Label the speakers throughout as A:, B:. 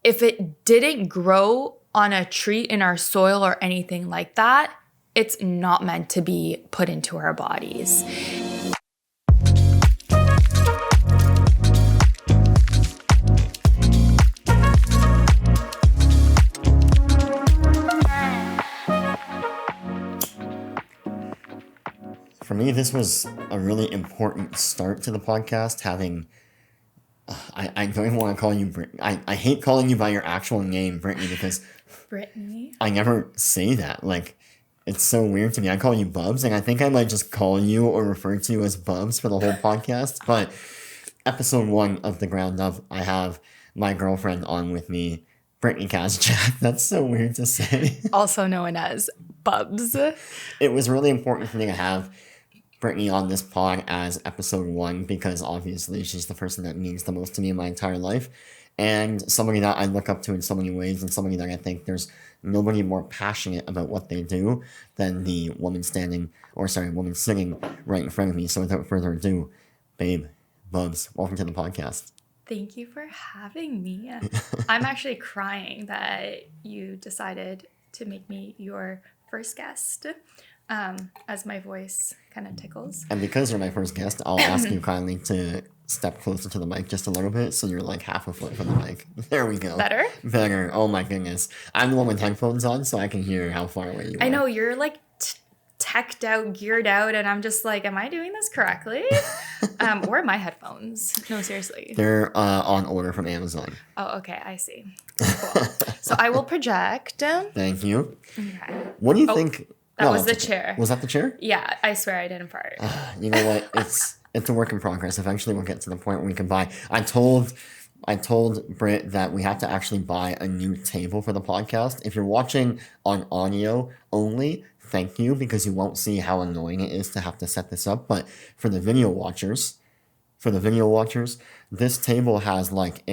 A: if it didn't grow on a tree in our soil or anything like that, it's not meant to be put into our bodies.
B: For me, this was a really important start to the podcast, having... I don't even want to call you Britany. I hate calling you by your actual name, Britany, because...
A: Britany?
B: I never say that. Like, it's so weird to me. I call you Bubs, and I think I might just call you or refer to you as Bubs for the whole podcast. But episode 1 of The Ground Up, I have my girlfriend on with me, Britany Kasjak. That's so weird to say.
A: Also known as Bubs.
B: It was really important for me to have Britany on this pod as episode 1 because obviously she's the person that means the most to me in my entire life, and somebody that I look up to in so many ways, and somebody that I think there's nobody more passionate about what they do than the woman sitting right in front of me. So without further ado, babe, Bubs, welcome to the podcast.
A: Thank you for having me. I'm actually crying that you decided to make me your first guest, as my voice kind of tickles.
B: And because you're my first guest, I'll ask you kindly to step closer to the mic just a little bit so you're like half a foot from the mic. There we go. Better. Oh my goodness. I'm the one with headphones on so I can hear how far away you are.
A: I know, you're like teched out, geared out, and I'm just like, am I doing this correctly? Where are my headphones? No, seriously.
B: They're on order from Amazon.
A: Oh, okay. I see. Cool. So I will project.
B: Thank you.
A: Okay.
B: What do you think?
A: That was the chair.
B: Was that the chair?
A: Yeah, I swear I didn't fart.
B: You know what? It's a work in progress. Eventually we'll get to the point where we can buy. I told Britt that we have to actually buy a new table for the podcast. If you're watching on audio only, thank you, because you won't see how annoying it is to have to set this up. But for the video watchers, this table has like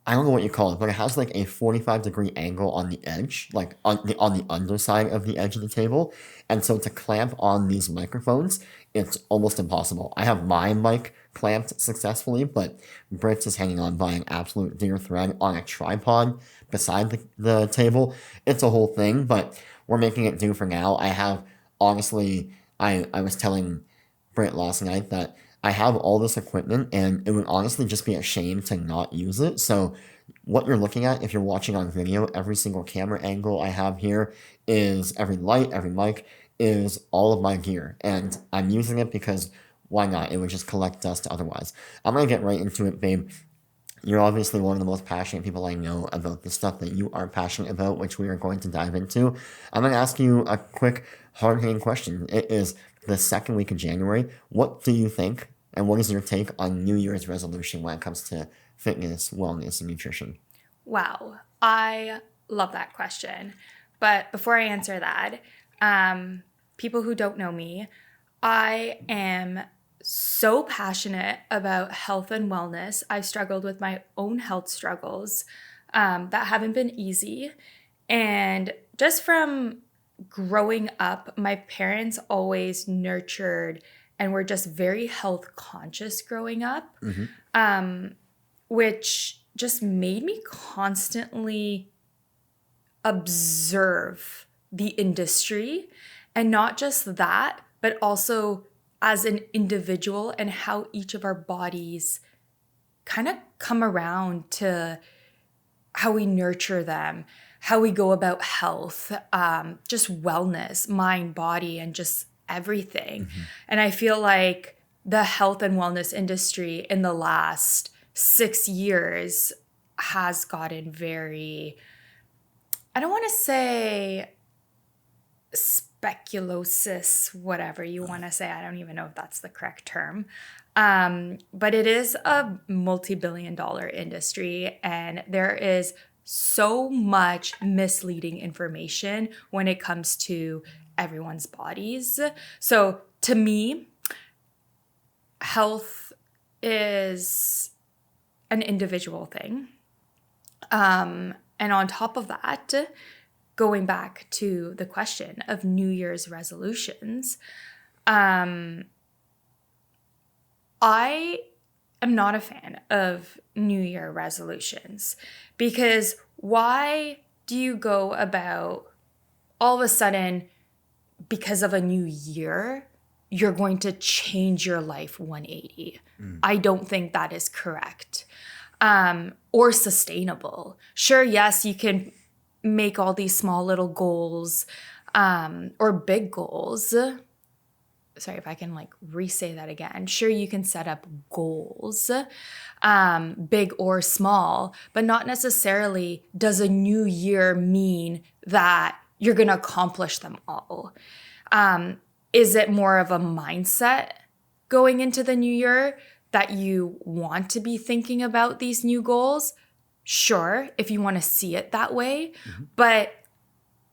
B: I don't know what you call it, but it has like a 45-degree angle on the edge, like on the underside of the edge of the table. And so to clamp on these microphones, it's almost impossible. I have my mic clamped successfully, but Britt's is hanging on by an absolute dear thread on a tripod beside the table. It's a whole thing, but we're making it do for now. Honestly, I was telling Britt last night that I have all this equipment and it would honestly just be a shame to not use it. So what you're looking at, if you're watching on video, every single camera angle I have here is every light, every mic is all of my gear. And I'm using it because why not? It would just collect dust otherwise. I'm going to get right into it, babe. You're obviously one of the most passionate people I know about the stuff that you are passionate about, which we are going to dive into. I'm going to ask you a quick, hard-hitting question. It is the second week of January. What do you think, and what is your take on New Year's resolution when it comes to fitness, wellness, and nutrition?
A: Wow. I love that question. But before I answer that, people who don't know me, I am so passionate about health and wellness. I've struggled with my own health struggles that haven't been easy. And just from growing up, my parents always nurtured and were just very health conscious growing up, which just made me constantly observe the industry. And not just that, but also as an individual and how each of our bodies kind of come around to how we nurture them, how we go about health, just wellness, mind, body, and just everything. And I feel like the health and wellness industry in the last 6 years has gotten very, I don't want to say speculosis, whatever you want to say. I don't even know if that's the correct term. But it is a multi-billion-dollar industry, and there is so much misleading information when it comes to everyone's bodies. So to me, health is an individual thing. And on top of that, going back to the question of New Year's resolutions, I am not a fan of New Year resolutions, because why do you go about all of a sudden, because of a new year, you're going to change your life 180? I don't think that is correct or sustainable. Sure, yes, you can make all these small little goals or big goals. Sorry if I can like re-say that again. Sure, you can set up goals, big or small, but not necessarily does a new year mean that you're going to accomplish them all. Is it more of a mindset going into the new year that you want to be thinking about these new goals? Sure, if you want to see it that way, but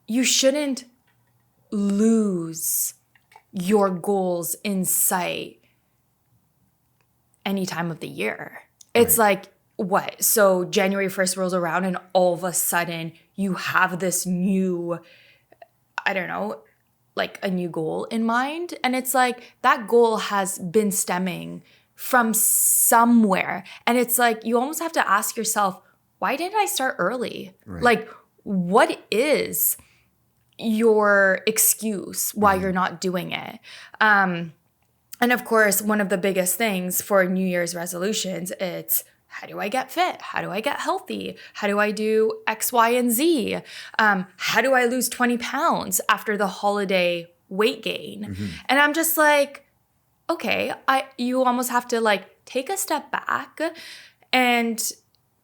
A: you shouldn't lose your goals in sight any time of the year. It's like, what? So January 1st rolls around and all of a sudden you have this new, I don't know, like a new goal in mind. And it's like that goal has been stemming from somewhere. And it's like you almost have to ask yourself, why didn't I start early? Like, what is your excuse why you're not doing it? And of course, one of the biggest things for New Year's resolutions, it's how do I get fit? How do I get healthy? How do I do X, Y, and Z? How do I lose 20 pounds after the holiday weight gain? And I'm just like, okay, you almost have to like take a step back, and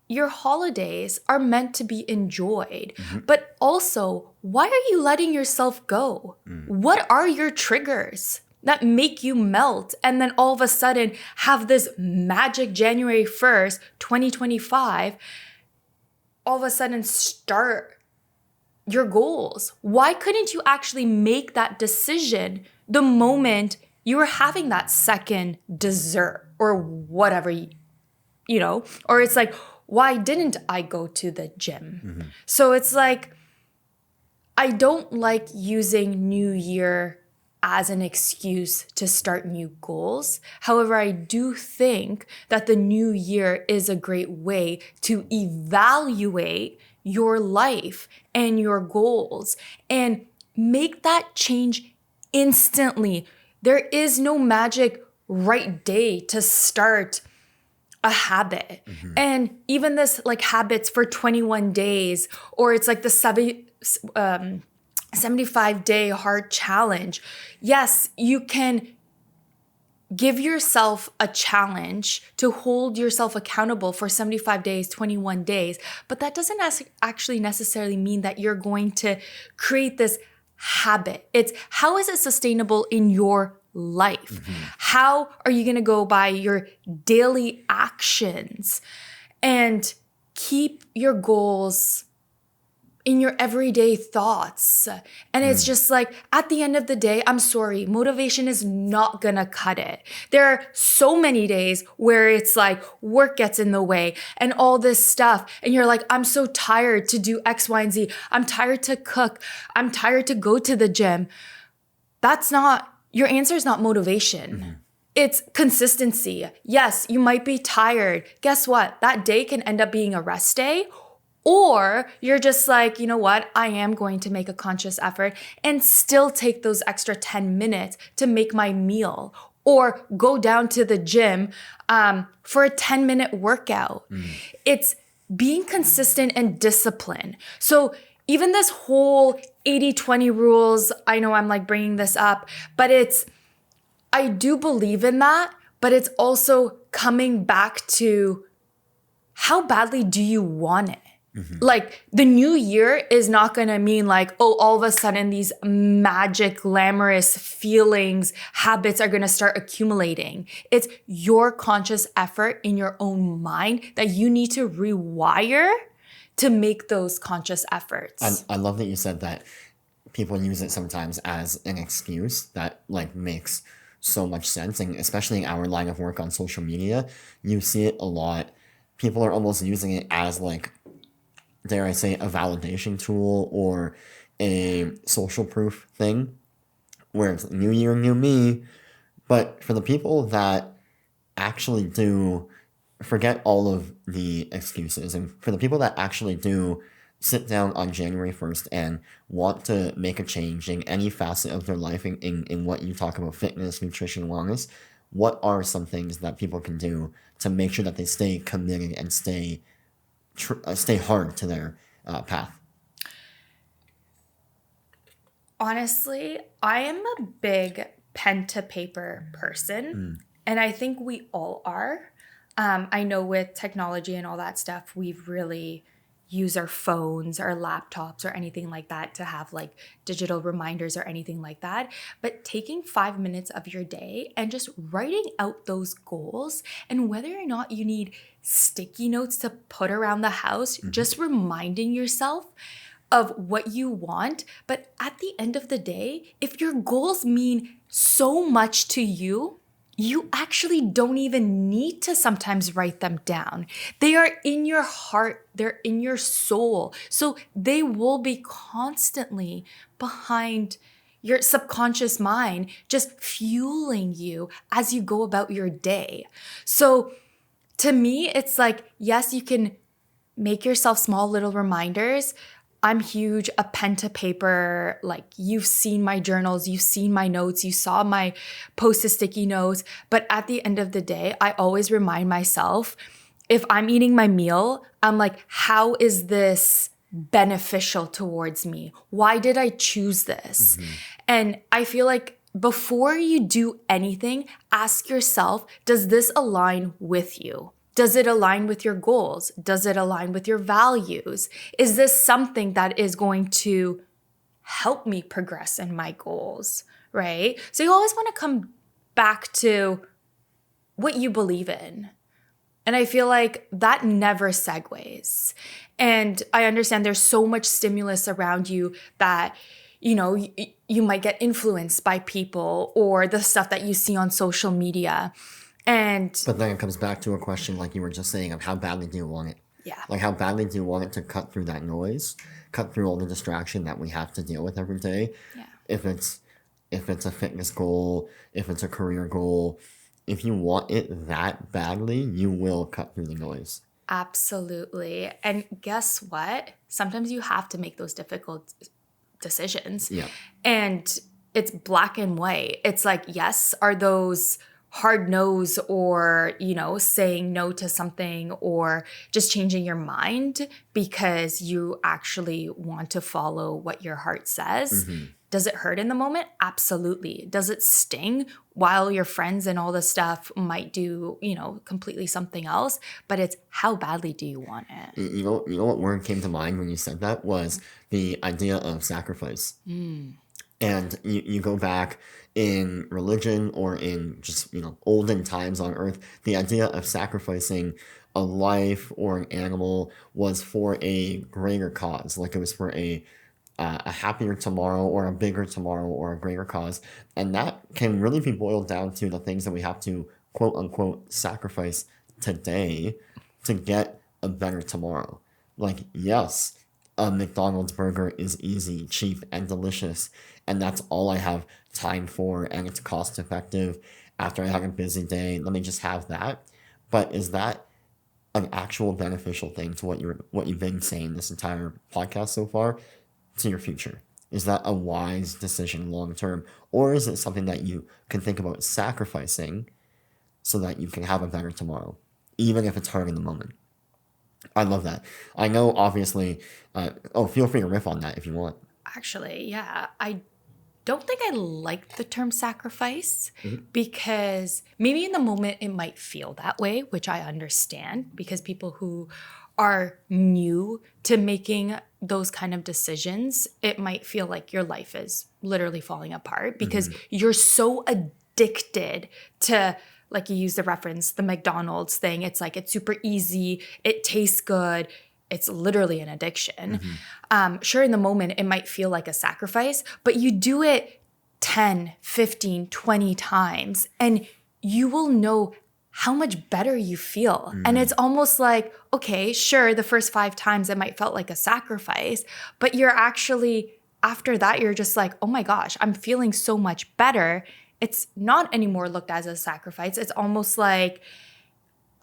A: your holidays are meant to be enjoyed. But also, why are you letting yourself go? What are your triggers that make you melt and then all of a sudden have this magic January 1st, 2025, all of a sudden start your goals? Why couldn't you actually make that decision the moment you were having that second dessert or whatever, or it's like, why didn't I go to the gym? So it's like, I don't like using New Year as an excuse to start new goals. However, I do think that the new year is a great way to evaluate your life and your goals and make that change instantly. There is no magic right day to start a habit. And even this like habits for 21 days, or it's like the 75-day hard challenge. Yes, you can give yourself a challenge to hold yourself accountable for 75 days, 21 days, but that doesn't actually necessarily mean that you're going to create this habit. It's how is it sustainable in your life? How are you going to go by your daily actions and keep your goals in your everyday thoughts? And it's just like, at the end of the day, I'm sorry, motivation is not gonna cut it. There are so many days where it's like work gets in the way and all this stuff. And you're like, I'm so tired to do X, Y, and Z. I'm tired to cook. I'm tired to go to the gym. Your answer is not motivation. It's consistency. Yes, you might be tired. Guess what? That day can end up being a rest day. Or you're just like, you know what? I am going to make a conscious effort and still take those extra 10 minutes to make my meal, or go down to the gym for a 10-minute workout. It's being consistent and disciplined. So even this whole 80-20 rules, I know I'm like bringing this up, but I do believe in that, but it's also coming back to how badly do you want it? Like the new year is not going to mean like, oh, all of a sudden these magic, glamorous feelings, habits are going to start accumulating. It's your conscious effort in your own mind that you need to rewire to make those conscious efforts.
B: I love that you said that people use it sometimes as an excuse that like makes so much sense. And especially in our line of work on social media, you see it a lot. People are almost using it as like, dare I say, a validation tool or a social proof thing where it's new year, new me. But for the people that actually do forget all of the excuses. And for the people that actually do sit down on January 1st and want to make a change in any facet of their life in what you talk about, fitness, nutrition, wellness, what are some things that people can do to make sure that they stay committed and stay hard to their path?
A: Honestly, I am a big pen to paper person, and I think we all are. I know with technology and all that stuff, we've really used our phones, our laptops, or anything like that to have like digital reminders or anything like that. But taking 5 minutes of your day and just writing out those goals, and whether or not you need sticky notes to put around the house, just reminding yourself of what you want. But at the end of the day, if your goals mean so much to you, you actually don't even need to sometimes write them down. They are in your heart, they're in your soul. So they will be constantly behind your subconscious mind, just fueling you as you go about your day. So to me, it's like, yes, you can make yourself small little reminders. I'm huge a pen to paper, like you've seen my journals, you've seen my notes, you saw my post-it sticky notes. But at the end of the day, I always remind myself, if I'm eating my meal, I'm like, how is this beneficial towards me? Why did I choose this? And I feel like before you do anything, ask yourself, does this align with you? Does it align with your goals? Does it align with your values? Is this something that is going to help me progress in my goals, right? So you always want to come back to what you believe in. And I feel like that never segues. And I understand there's so much stimulus around you that, you might get influenced by people or the stuff that you see on social media.
B: But then it comes back to a question like you were just saying of how badly do you want it?
A: Yeah.
B: Like how badly do you want it to cut through that noise, cut through all the distraction that we have to deal with every day?
A: Yeah.
B: If it's a fitness goal, if it's a career goal, if you want it that badly, you will cut through the noise.
A: Absolutely. And guess what? Sometimes you have to make those difficult decisions.
B: Yeah.
A: And it's black and white. It's like, yes, are those hard no's or, saying no to something or just changing your mind because you actually want to follow what your heart says. Does it hurt in the moment? Absolutely. Does it sting while your friends and all the stuff might do, completely something else? But it's how badly do you want it?
B: You know what word came to mind when you said that was the idea of sacrifice. And you go back in religion or in just, olden times on earth, the idea of sacrificing a life or an animal was for a greater cause. Like it was for a happier tomorrow or a bigger tomorrow or a greater cause. And that can really be boiled down to the things that we have to quote unquote sacrifice today to get a better tomorrow. Like, yes, a McDonald's burger is easy, cheap, and delicious, and that's all I have time for, and it's cost effective. After I have a busy day, let me just have that. But is that an actual beneficial thing to what you've been saying this entire podcast so far to your future? Is that a wise decision long term, or is it something that you can think about sacrificing so that you can have a better tomorrow, even if it's hard in the moment? I love that. I know, obviously. Feel free to riff on that if you want.
A: Actually, yeah. I don't think I like the term sacrifice because maybe in the moment it might feel that way, which I understand because people who are new to making those kind of decisions, it might feel like your life is literally falling apart because you're so addicted to, like you used the reference, the McDonald's thing. It's like, it's super easy. It tastes good. It's literally an addiction. Sure, in the moment, it might feel like a sacrifice, but you do it 10, 15, 20 times, and you will know how much better you feel. And it's almost like, okay, sure, the first 5 times it might felt like a sacrifice, but you're actually, after that, you're just like, oh my gosh, I'm feeling so much better. It's not anymore looked as a sacrifice. It's almost like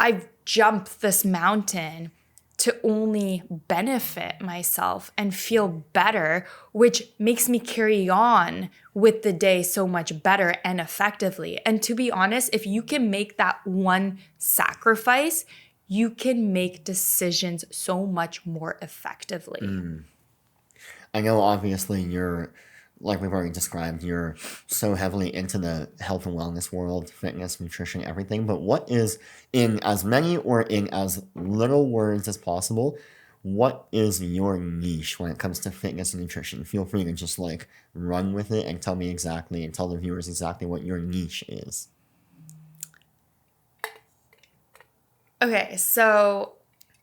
A: I've jumped this mountain to only benefit myself and feel better, which makes me carry on with the day so much better and effectively. And to be honest, if you can make that one sacrifice, you can make decisions so much more effectively.
B: I know obviously you're, like we've already described, you're so heavily into the health and wellness world, fitness, nutrition, everything. But what is, in as many or in as little words as possible, what is your niche when it comes to fitness and nutrition? Feel free to just like run with it and tell me exactly and tell the viewers exactly what your niche is.
A: Okay, so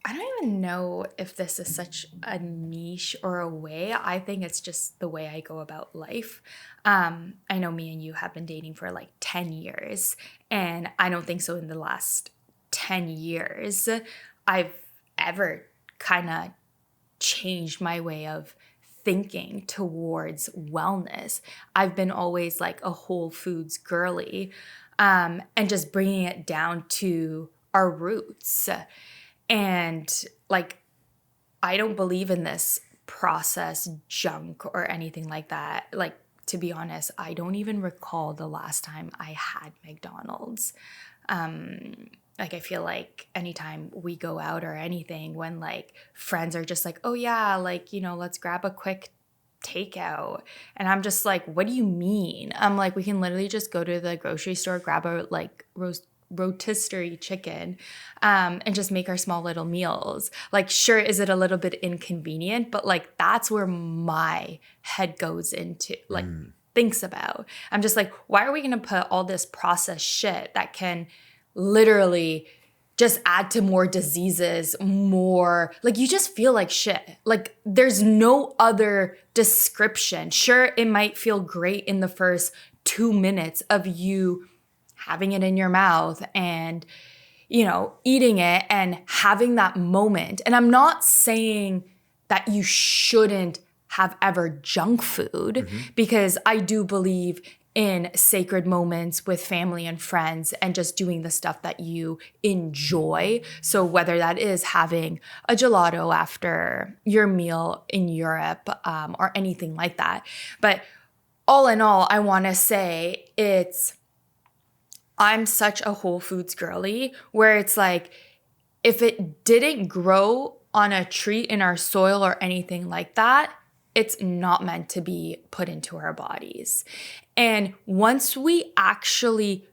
A: I don't even know if this is such a niche or a way. I think it's just the way I go about life. I know me and you have been dating for like 10 years, and I don't think so in the last 10 years I've ever kind of changed my way of thinking towards wellness. I've been always like a whole foods girly, and just bringing it down to our roots. And like, I don't believe in this processed junk or anything like that. Like, to be honest, I don't even recall the last time I had McDonald's. Like, I feel like anytime we go out or anything, when like friends are just like, oh yeah, like, let's grab a quick takeout. And I'm just like, what do you mean? I'm like, we can literally just go to the grocery store, grab a like rotisserie chicken, and just make our small little meals. Like, sure, is it a little bit inconvenient? But like, that's where my head goes into, like, thinks about. I'm just like, why are we going to put all this processed shit that can literally just add to more diseases, more like you just feel like shit. Like there's no other description. Sure, it might feel great in the first 2 minutes of you having it in your mouth and, eating it and having that moment. And I'm not saying that you shouldn't have ever junk food, because I do believe in sacred moments with family and friends and just doing the stuff that you enjoy. So whether that is having a gelato after your meal in Europe, or anything like that. But all in all, I want to say I'm such a whole foods girly where it's like, if it didn't grow on a tree in our soil or anything like that, it's not meant to be put into our bodies. And once we actually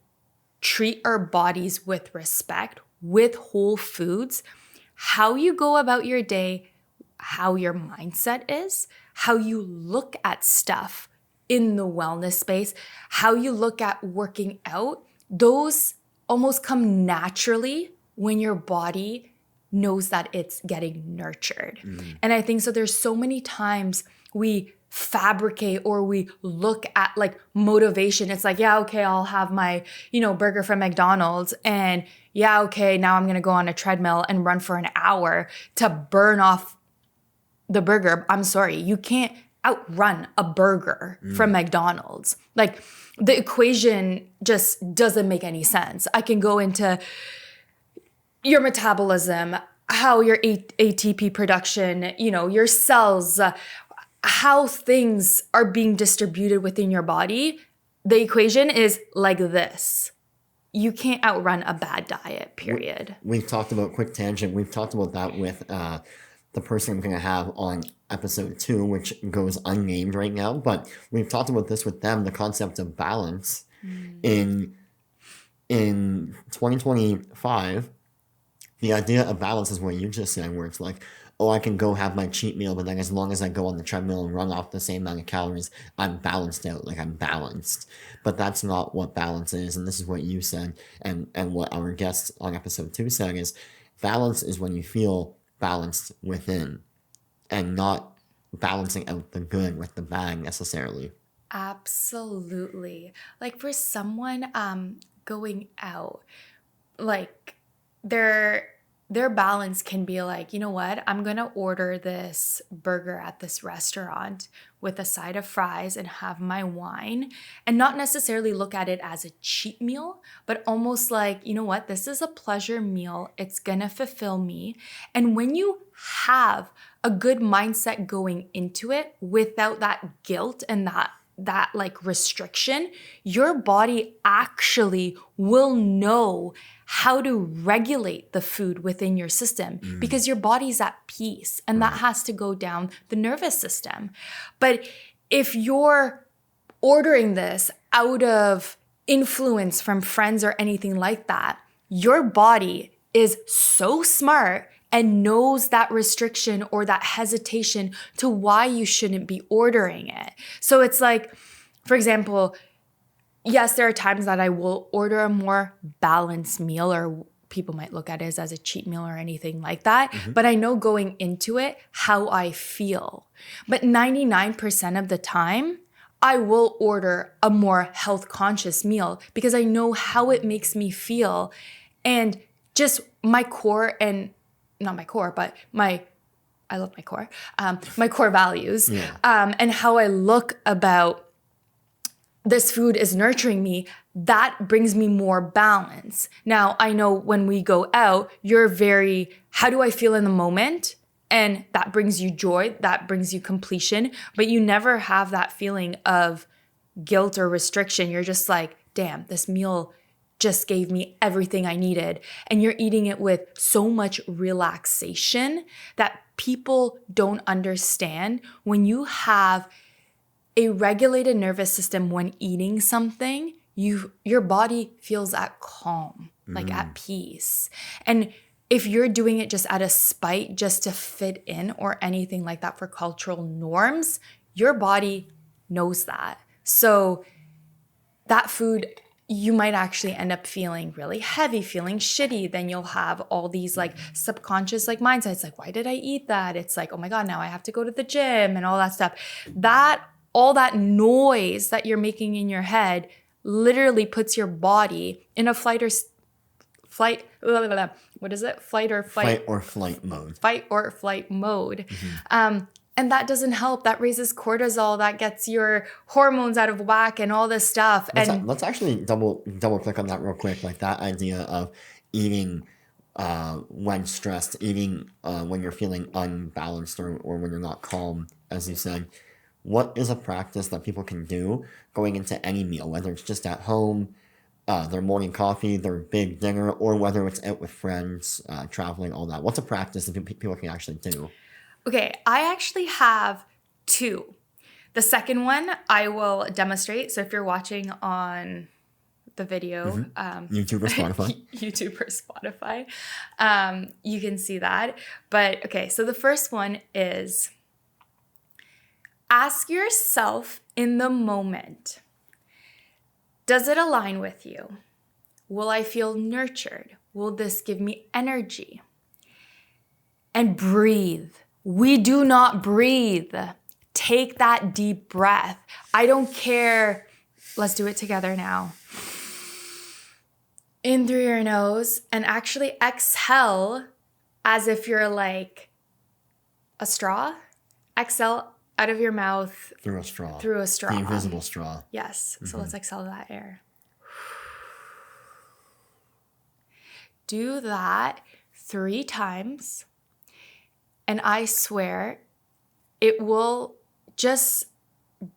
A: treat our bodies with respect, with whole foods, how you go about your day, how your mindset is, how you look at stuff in the wellness space, how you look at working out, those almost come naturally when your body knows that it's getting nurtured. And I think so there's so many times we fabricate or we look at like motivation. It's like, yeah, okay, I'll have my, burger from McDonald's, and yeah, okay, now I'm going to go on a treadmill and run for an hour to burn off the burger. I'm sorry, you can't outrun a burger from McDonald's. Like, the equation just doesn't make any sense. I can go into your metabolism, how your ATP production, your cells, how things are being distributed within your body. The equation is like this. You can't outrun a bad diet, period.
B: We've talked about, quick tangent, we've talked about that with the person I'm going to have on episode 2, which goes unnamed right now, but we've talked about this with them, the concept of balance. In 2025, the idea of balance is what you just said, where it's like, oh, I can go have my cheat meal, but then as long as I go on the treadmill and run off the same amount of calories, I'm balanced out, like I'm balanced. But that's not what balance is, and this is what you said, and what our guest on episode 2 said is, balance is when you feel balanced within, and not balancing out the good with the bad necessarily.
A: Absolutely. Like, for someone going out, like, they're their balance can be like, you know what, I'm going to order this burger at this restaurant with a side of fries and have my wine and not necessarily look at it as a cheat meal, but almost like, you know what, this is a pleasure meal. It's going to fulfill me. And when you have a good mindset going into it without that guilt and that like restriction, your body actually will know how to regulate the food within your system because your body's at peace, and that has to go down the nervous system. But if you're ordering this out of influence from friends or anything like that, your body is so smart and knows that restriction or that hesitation to why you shouldn't be ordering it. So it's like, for example, yes, there are times that I will order a more balanced meal, or people might look at it as a cheat meal or anything like that. But I know going into it how I feel. But 99% of the time, I will order a more health conscious meal because I know how it makes me feel. And just my core, and not my core, but I love my core, my core values, and how I look about this food is nurturing me, that brings me more balance. Now, I know when we go out, you're very, how do I feel in the moment? And that brings you joy, that brings you completion, but you never have that feeling of guilt or restriction. You're just like, damn, this meal just gave me everything I needed. And you're eating it with so much relaxation that people don't understand. When you have a regulated nervous system when eating something, your body feels at calm, like at peace. And if you're doing it just out of spite, just to fit in or anything like that for cultural norms, your body knows that. So that food, you might actually end up feeling really heavy, feeling shitty. Then you'll have all these like subconscious like mindsets, like, why did I eat that? It's like, oh my God, now I have to go to the gym and all that stuff. All that noise that you're making in your head literally puts your body in a what is it? Fight or flight mode. And that doesn't help. That raises cortisol. That gets your hormones out of whack and all this stuff.
B: Let's actually double click on that real quick. Like that idea of eating when stressed, eating when you're feeling unbalanced or when you're not calm, as you said. What is a practice that people can do going into any meal, whether it's just at home, their morning coffee, their big dinner, or whether it's out with friends, traveling, all that? What's a practice that people can actually do?
A: Okay, I actually have two. The second one I will demonstrate. So if you're watching on the video,
B: YouTube or Spotify.
A: YouTube or Spotify, you can see that. But okay, so the first one is, ask yourself in the moment, does it align with you? Will I feel nurtured? Will this give me energy? And breathe. We do not breathe. Take that deep breath. I don't care. Let's do it together now. In through your nose and actually exhale as if you're like a straw. Exhale out of your mouth.
B: Through a straw. The invisible straw.
A: Yes. So let's exhale that air. Do that 3 times. And I swear it will just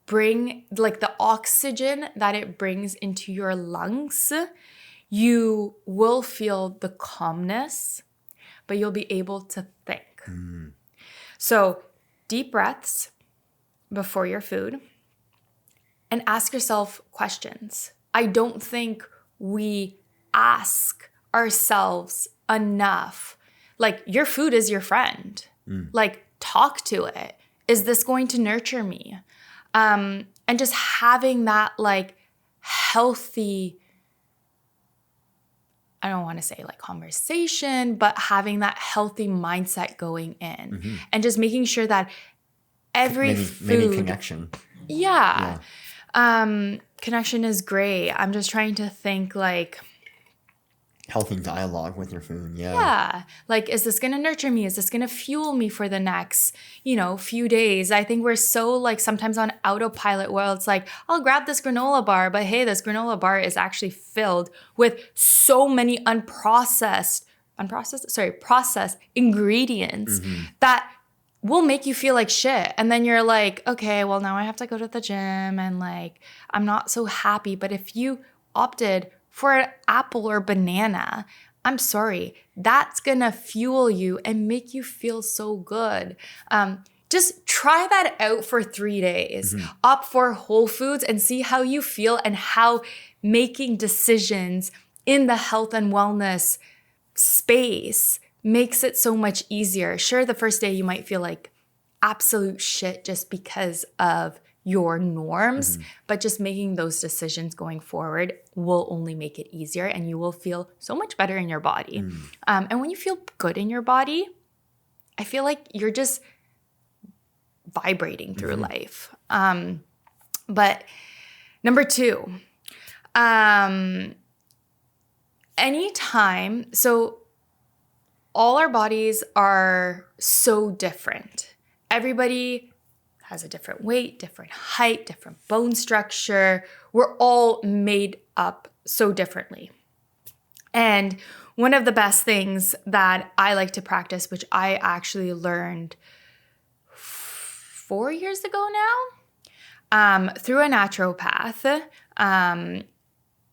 A: bring, like, the oxygen that it brings into your lungs. You will feel the calmness, but you'll be able to think. So deep breaths before your food and ask yourself questions. I don't think we ask ourselves enough. Like, your food is your friend. Like, talk to it. Is this going to nurture me? And just having that like healthy, I don't want to say like conversation, but having that healthy mindset going in and just making sure that every food,
B: maybe connection.
A: Yeah. Connection is great. I'm just trying to think, like,
B: Healthy dialogue with your food. Yeah.
A: Yeah. Like, is this going to nurture me? Is this going to fuel me for the next, few days? I think we're so like sometimes on autopilot where it's like, I'll grab this granola bar, but hey, this granola bar is actually filled with so many processed ingredients that will make you feel like shit. And then you're like, okay, well, now I have to go to the gym and like, I'm not so happy. But if you opted for an apple or banana, I'm sorry, that's gonna fuel you and make you feel so good. Just try that out for 3 days. Opt for whole foods and see how you feel and how making decisions in the health and wellness space makes it so much easier. Sure, the first day you might feel like absolute shit just because of your norms, but just making those decisions going forward will only make it easier and you will feel so much better in your body. And when you feel good in your body, I feel like you're just vibrating through life. But number 2, anytime, so all our bodies are so different. Everybody has a different weight, different height, different bone structure. We're all made up so differently. And one of the best things that I like to practice, which I actually learned 4 years ago now, through a naturopath.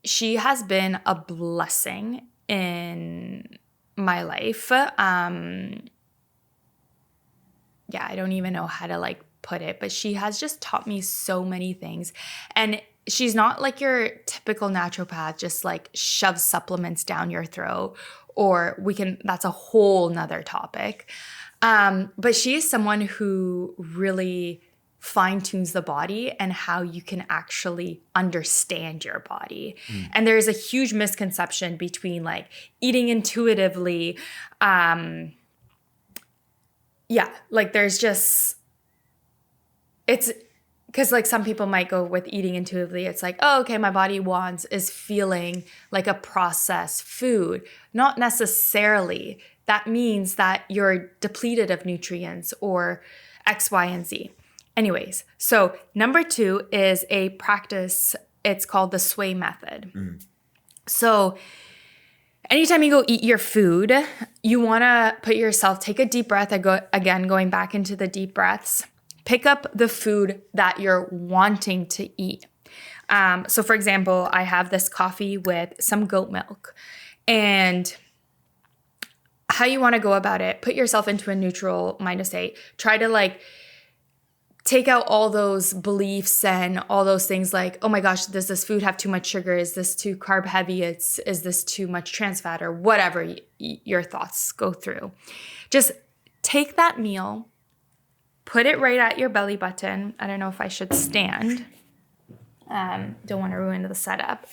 A: She has been a blessing in my life. I don't even know how to like put it, but she has just taught me so many things. And she's not like your typical naturopath, just like shove supplements down your throat, or that's a whole nother topic. But she is someone who really fine-tunes the body and how you can actually understand your body. And there's a huge misconception between like eating intuitively. Like there's just, it's because like some people might go with eating intuitively. It's like, oh, okay, my body is feeling like a processed food. Not necessarily. That means that you're depleted of nutrients or X, Y, and Z. Anyways, so number 2 is a practice. It's called the sway method. So anytime you go eat your food, you want to take a deep breath. Going back into the deep breaths. Pick up the food that you're wanting to eat. So for example, I have this coffee with some goat milk. And how you want to go about it, put yourself into a neutral mind state. Try to like take out all those beliefs and all those things like, oh my gosh, does this food have too much sugar? Is this too carb heavy? Is this too much trans fat or whatever your thoughts go through? Just take that meal, put it right at your belly button. I don't know if I should stand. Don't want to ruin the setup.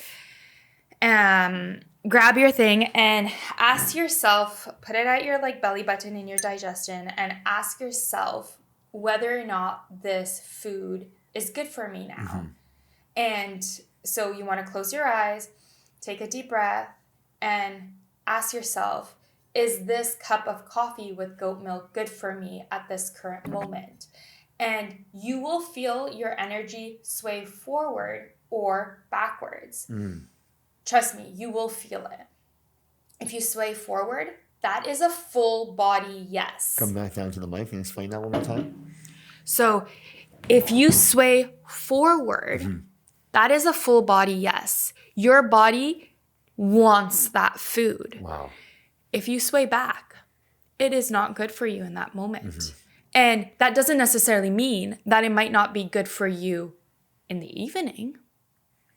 A: Grab your thing and ask yourself, put it at your like belly button in your digestion and ask yourself whether or not this food is good for me now. And so you want to close your eyes, take a deep breath, and ask yourself, is this cup of coffee with goat milk good for me at this current moment? And you will feel your energy sway forward or backwards. Trust me, you will feel it. If you sway forward, that is a full body yes.
B: Come back down to the mic and explain that one more time.
A: So if you sway forward, that is a full body yes. Your body wants that food.
B: Wow.
A: If you sway back, it is not good for you in that moment. And that doesn't necessarily mean that it might not be good for you in the evening,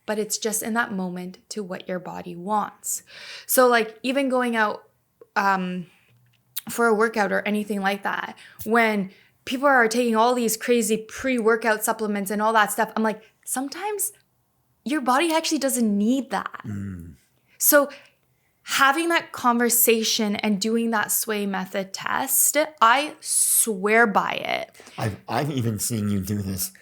A: but it's just in that moment to what your body wants. So like even going out for a workout or anything like that, when people are taking all these crazy pre-workout supplements and all that stuff, I'm like, sometimes your body actually doesn't need that. So having that conversation and doing that sway method test, I swear by it.
B: I've even seen you do this.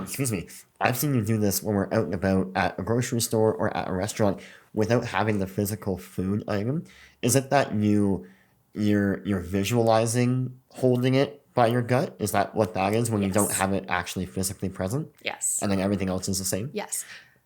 B: Excuse me. I've seen you do this when we're out and about at a grocery store or at a restaurant without having the physical food item, is it that you're visualizing holding it by your gut? Is that what that is when you don't
A: Yes.
B: have it actually physically present?
A: Yes.
B: And then everything else is the same?
A: Yes.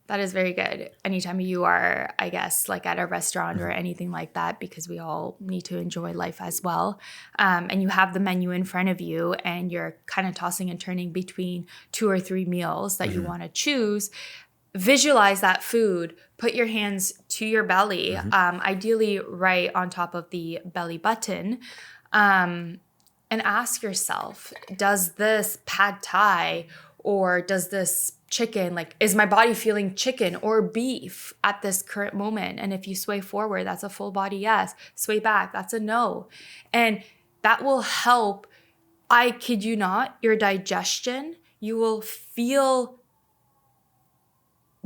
A: That is very good. Anytime you are, I guess, like at a restaurant or anything like that, because we all need to enjoy life as well. And you have the menu in front of you and you're kind of tossing and turning between 2 or 3 meals that you want to choose. Visualize that food, put your hands to your belly, ideally right on top of the belly button, and ask yourself, does this pad thai or does this chicken, like, is my body feeling chicken or beef at this current moment? And if you sway forward, that's a full body yes. Sway back, that's a no. And that will help, I kid you not, your digestion. You will feel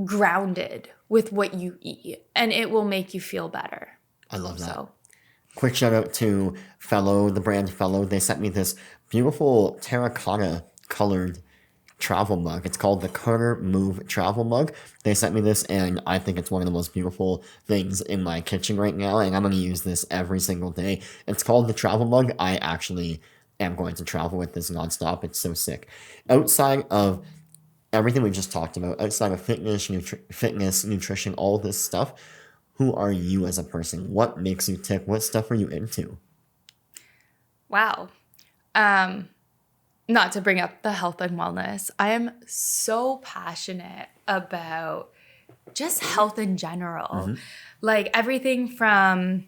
A: grounded with what you eat and it will make you feel better.
B: I love that.
A: So
B: Quick shout out to Fellow, the brand Fellow. They sent me this beautiful terracotta colored travel mug. It's called the Carter Move Travel Mug. They sent me this, and I think it's one of the most beautiful things in my kitchen right now, and I'm going to use this every single day. It's called the Travel Mug. I actually am going to travel with this nonstop. It's so sick. Outside of everything we just talked about, outside of fitness, nutrition, all this stuff, who are you as a person? What makes you tick? What stuff are you into?
A: wow. Not to bring up the health and wellness, I am so passionate about just health in general. Like everything from,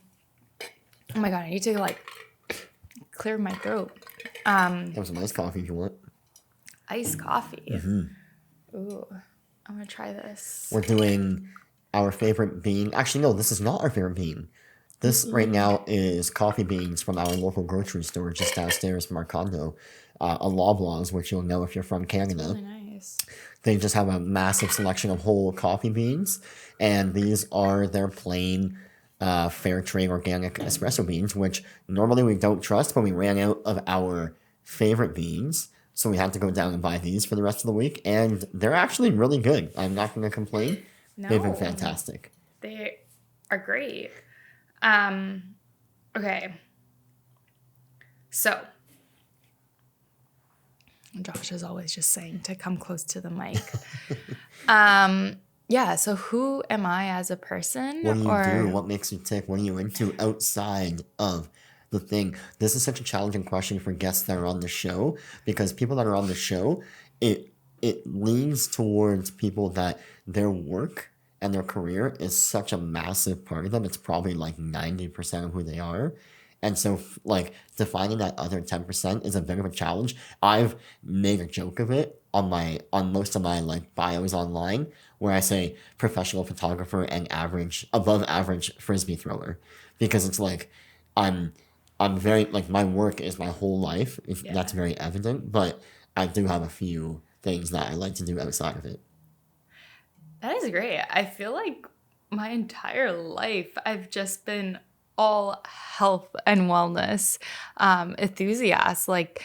A: oh my God, I need to like clear my throat.
B: Have some iced coffee if you want.
A: Iced coffee. Ooh, I'm gonna try this.
B: We're doing our favorite bean. Actually, no, this is not our favorite bean. This right now is coffee beans from our local grocery store just downstairs from our condo. A Loblaws, which you'll know if you're from Canada.
A: Really nice.
B: They just have a massive selection of whole coffee beans, and these are their plain fair trade organic espresso beans, which normally we don't trust, but we ran out of our favorite beans, so we had to go down and buy these for the rest of the week, and they're actually really good. I'm not going to complain.
A: No,
B: They've been fantastic.
A: they are great. Okay. So, Josh is always just saying to come close to the mic. Yeah, so who am I as a person?
B: What do you do? What makes you tick? What are you into outside of the thing? This is such a challenging question for guests that are on the show, because people that are on the show, it leans towards people that their work and their career is such a massive part of them. It's probably like 90% of who they are. And so, like, defining that other 10% is a bit of a challenge. I've made a joke of it on most of my like bios online, where I say professional photographer and above average frisbee thrower, because it's like I'm very, like, my work is my whole life. That's very evident, but I do have a few things that I like to do outside of it.
A: That is great. I feel like my entire life I've just been all health and wellness enthusiast. Like,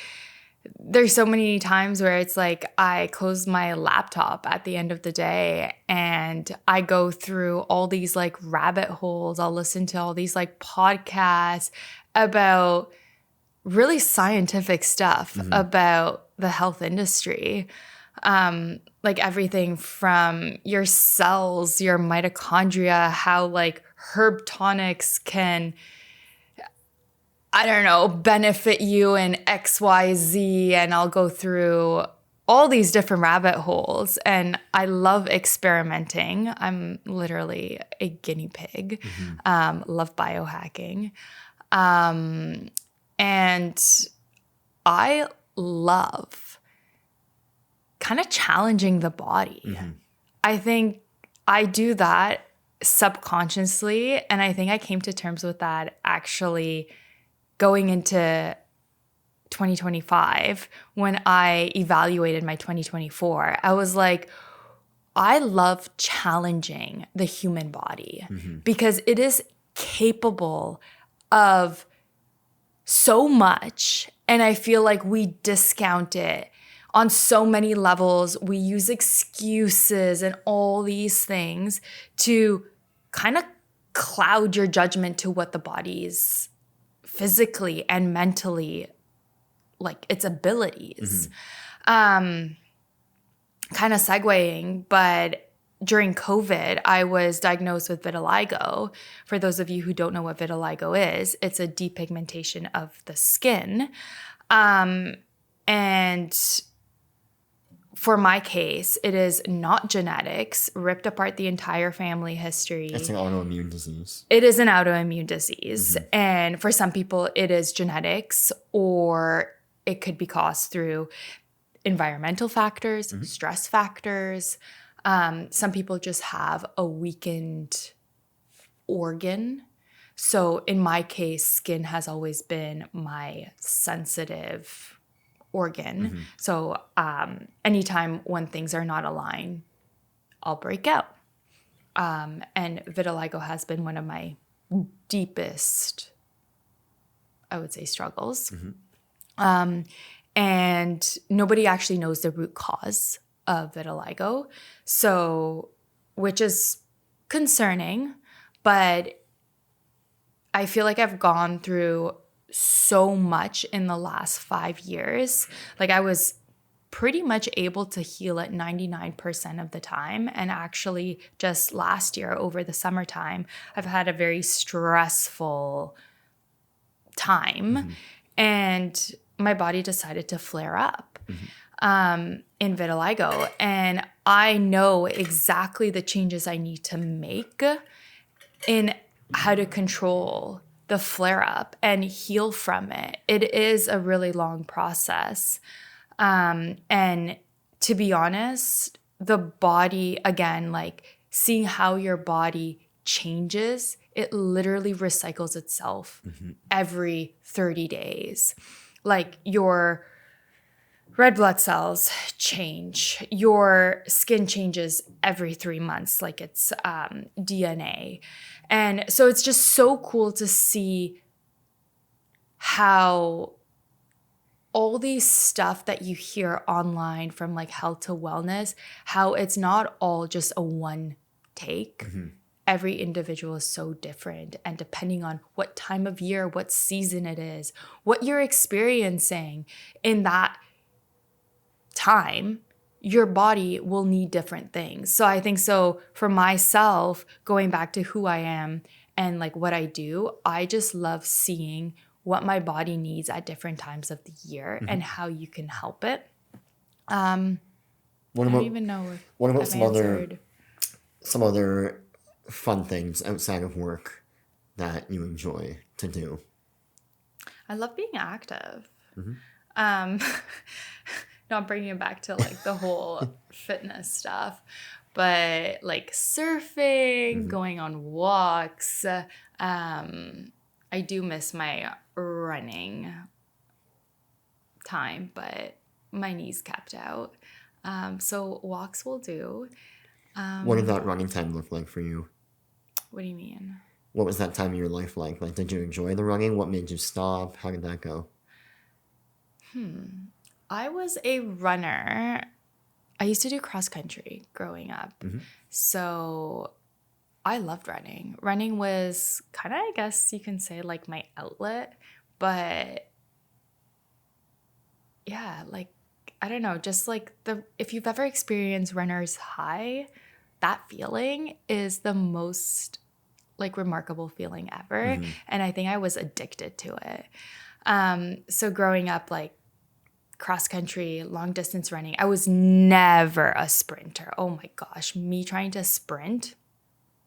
A: there's so many times where it's like I close my laptop at the end of the day and I go through all these like rabbit holes. I'll listen to all these like podcasts about really scientific stuff about the health industry. Like everything from your cells, your mitochondria, how like herb tonics can, I don't know, benefit you in XYZ. And I'll go through all these different rabbit holes. And I love experimenting. I'm literally a guinea pig. Love biohacking. And I love kind of challenging the body. I think I do that subconsciously. And I think I came to terms with that actually going into 2025 when I evaluated my 2024. I was like, I love challenging the human body because it is capable of so much. And I feel like we discount it on so many levels. We use excuses and all these things to kind of cloud your judgment to what the body's physically and mentally, like its abilities. Kind of segueing, but during COVID, I was diagnosed with vitiligo. For those of you who don't know what vitiligo is, it's a depigmentation of the skin. And for my case, it is not genetics, ripped apart the entire family history.
B: It's an autoimmune disease.
A: It is an autoimmune disease. And for some people, it is genetics, or it could be caused through environmental factors, stress factors. Some people just have a weakened organ. So in my case, skin has always been my sensitive organ. So anytime when things are not aligned, I'll break out. And vitiligo has been one of my deepest, I would say, struggles. And nobody actually knows the root cause of vitiligo. So, which is concerning, but I feel like I've gone through so much in the last 5 years. Like I was pretty much able to heal it 99% of the time. And actually just last year over the summertime, I've had a very stressful time. And my body decided to flare up in vitiligo. And I know exactly the changes I need to make in how to control the flare up and heal from it. It is a really long process. And to be honest, the body, again, like seeing how your body changes, it literally recycles itself every 30 days. Like your red blood cells change, your skin changes every 3 months, like it's DNA. And so it's just so cool to see how all these stuff that you hear online from like health to wellness, how it's not all just a one take. Every individual is so different. And depending on what time of year, what season it is, what you're experiencing in that time, your body will need different things. So I think so for myself, going back to who I am and like what I do, I just love seeing what my body needs at different times of the year and how you can help it. I don't even know if
B: What about
A: I've
B: some other fun things outside of work that you enjoy to do?
A: I love being active. Not bringing it back to like the whole fitness stuff, but like surfing, going on walks. I do miss my running time, but my knees capped out. So walks will do.
B: What did that running time look like for you?
A: What do you mean?
B: What was that time of your life like? Like, did you enjoy the running? What made you stop? How did that go?
A: I was a runner. I used to do cross country growing up. So I loved running. Running was kind of, I guess you can say, like my outlet. But yeah, like, I don't know, just like if you've ever experienced runner's high, that feeling is the most like remarkable feeling ever. And I think I was addicted to it. So growing up, like cross country, long distance running, I was never a sprinter. Oh my gosh, me trying to sprint,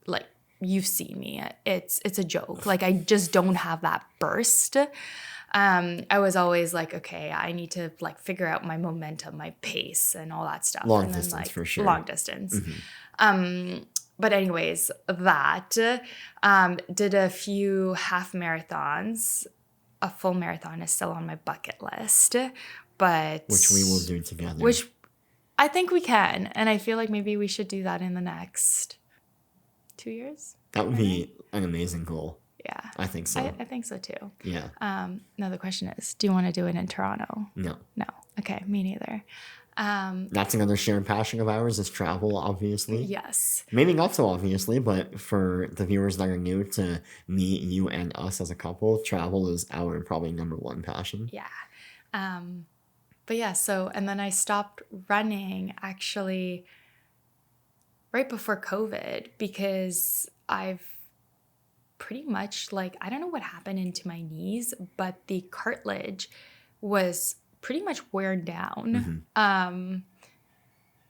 A: like you've seen me, it's a joke. Like I just don't have that burst. I was always like, okay, I need to like figure out my momentum, my pace and all that stuff.
B: Long
A: and
B: distance
A: then, like,
B: for sure.
A: Long distance. But anyways, did a few half marathons. A full marathon is still on my bucket list, but
B: which we will do together.
A: Which I think we can, and I feel like maybe we should do that in the next 2 years.
B: That would be an amazing goal.
A: Yeah,
B: I think so.
A: I think so too.
B: Yeah.
A: Now the question is, do you want to do it in Toronto?
B: No.
A: No. Okay, me neither.
B: That's another shared passion of ours is travel, obviously.
A: Yes.
B: Maybe not so obviously, but for the viewers that are new to me, you, and us as a couple, travel is our probably number one passion.
A: Yeah. But yeah, so, and then I stopped running actually right before COVID because I've pretty much like, I don't know what happened into my knees, but the cartilage was pretty much wearing down.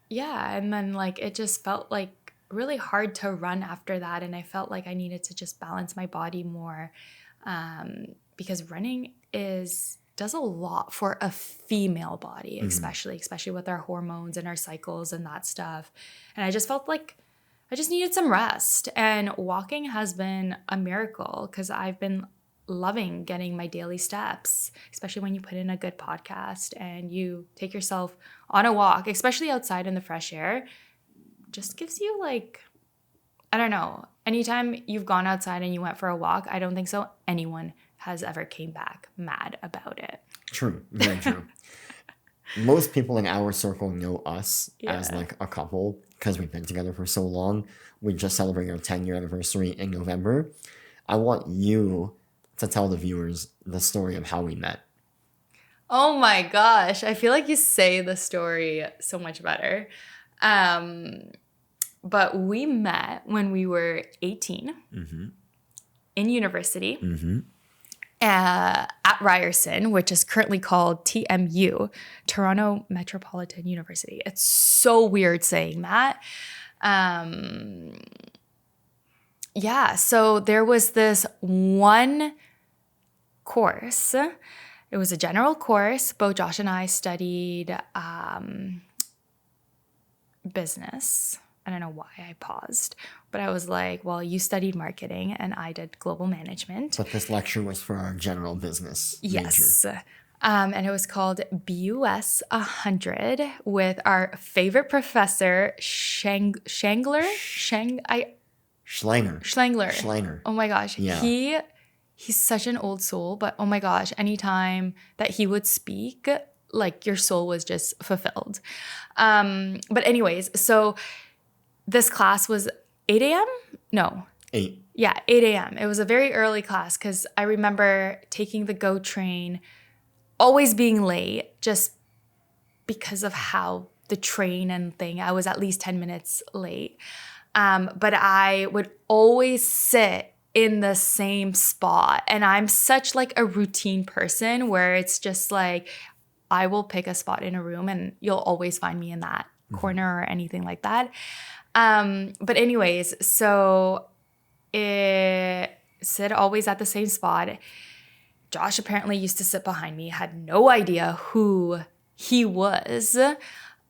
A: Yeah, and then like it just felt like really hard to run after that, and I felt like I needed to just balance my body more, because running does a lot for a female body, especially with our hormones and our cycles and that stuff. And I just felt like I just needed some rest, and walking has been a miracle because I've been loving getting my daily steps, especially when you put in a good podcast and you take yourself on a walk, especially outside in the fresh air. Just gives you like, I don't know, anytime you've gone outside and you went for a walk, I don't think so anyone has ever came back mad about it.
B: True, very true. Most people in our circle know us as
A: Yeah.
B: like a couple because we've been together for so long. We just celebrated our 10-year anniversary in November. I want you to tell the viewers the story of how we met.
A: Oh my gosh, I feel like you say the story so much better. But we met when we were 18 in university at Ryerson, which is currently called TMU, Toronto Metropolitan University. It's so weird saying that. Yeah, so there was this one course. It was a general course. Both Josh and I studied business. I don't know why I paused, but I was like, well, you studied marketing and I did global management.
B: But this lecture was for our general business major.
A: Yes. And it was called BUS 100 with our favorite professor, Schlangler.
B: Schlangler.
A: Oh my gosh.
B: Yeah.
A: He's such an old soul, but oh my gosh, anytime that he would speak, like your soul was just fulfilled. But anyways, so this class was 8 a.m.? No.
B: 8.
A: Yeah, 8 a.m. It was a very early class because I remember taking the GO train, always being late just because of how the train and thing, I was at least 10 minutes late. But I would always sit in the same spot. And I'm such like a routine person where it's just like, I will pick a spot in a room and you'll always find me in that corner or anything like that. But anyways, so sit always at the same spot. Josh apparently used to sit behind me, had no idea who he was.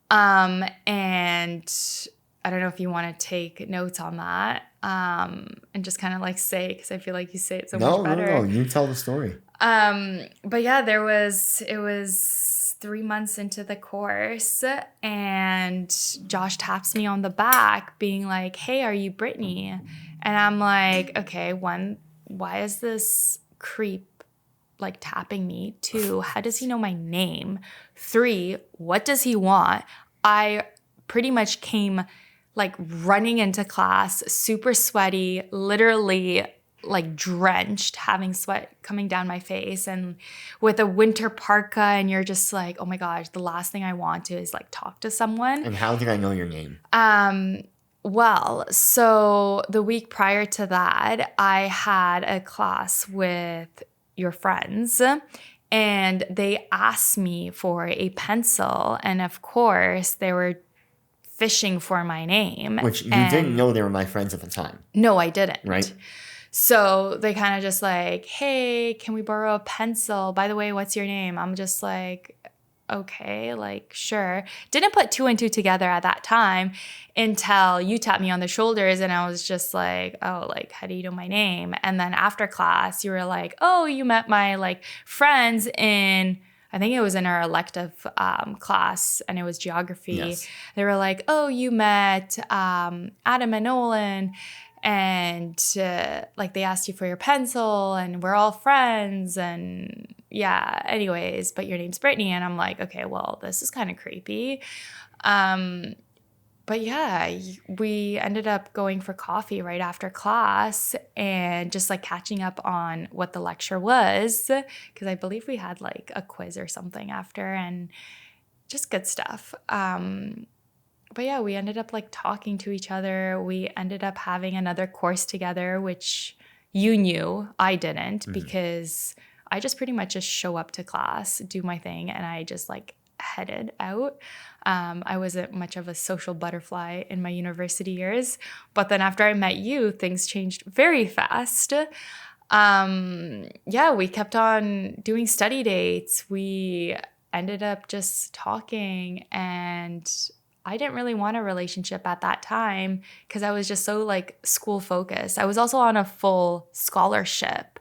A: And I don't know if you want to take notes on that, and just kind of like say, because I feel like you say it so much better.
B: No, you tell the story.
A: But yeah, it was 3 months into the course and Josh taps me on the back being like, hey, are you Britany? And I'm like, okay, 1, why is this creep like tapping me? 2, how does he know my name? 3, what does he want? I pretty much came like running into class, super sweaty, literally like drenched, having sweat coming down my face and with a winter parka, and you're just like, oh my gosh, the last thing I want to is like talk to someone.
B: And how did I know your name?
A: Well, so the week prior to that, I had a class with your friends and they asked me for a pencil, and of course they were fishing for my name.
B: Which you didn't know they were my friends at the time.
A: No, I didn't.
B: Right.
A: So they kind of just like, hey, can we borrow a pencil? By the way, what's your name? I'm just like, okay, like, sure. Didn't put 2 and 2 together at that time until you tapped me on the shoulders and I was just like, oh, like, how do you know my name? And then after class, you were like, oh, you met my like friends in, I think it was in our elective class and it was geography.
B: Yes.
A: They were like, oh, you met Adam and Nolan. And like they asked you for your pencil and we're all friends. And yeah, anyways, but your name's Britany. And I'm like, okay, well, this is kind of creepy. But yeah, we ended up going for coffee right after class and just like catching up on what the lecture was, because I believe we had like a quiz or something after, and just good stuff. But yeah, we ended up like talking to each other. We ended up having another course together, which you knew, I didn't, because I just pretty much just show up to class, do my thing, and I just like headed out. I wasn't much of a social butterfly in my university years, but then after I met you, things changed very fast. Yeah, we kept on doing study dates. We ended up just talking, and I didn't really want a relationship at that time because I was just so like school focused. I was also on a full scholarship,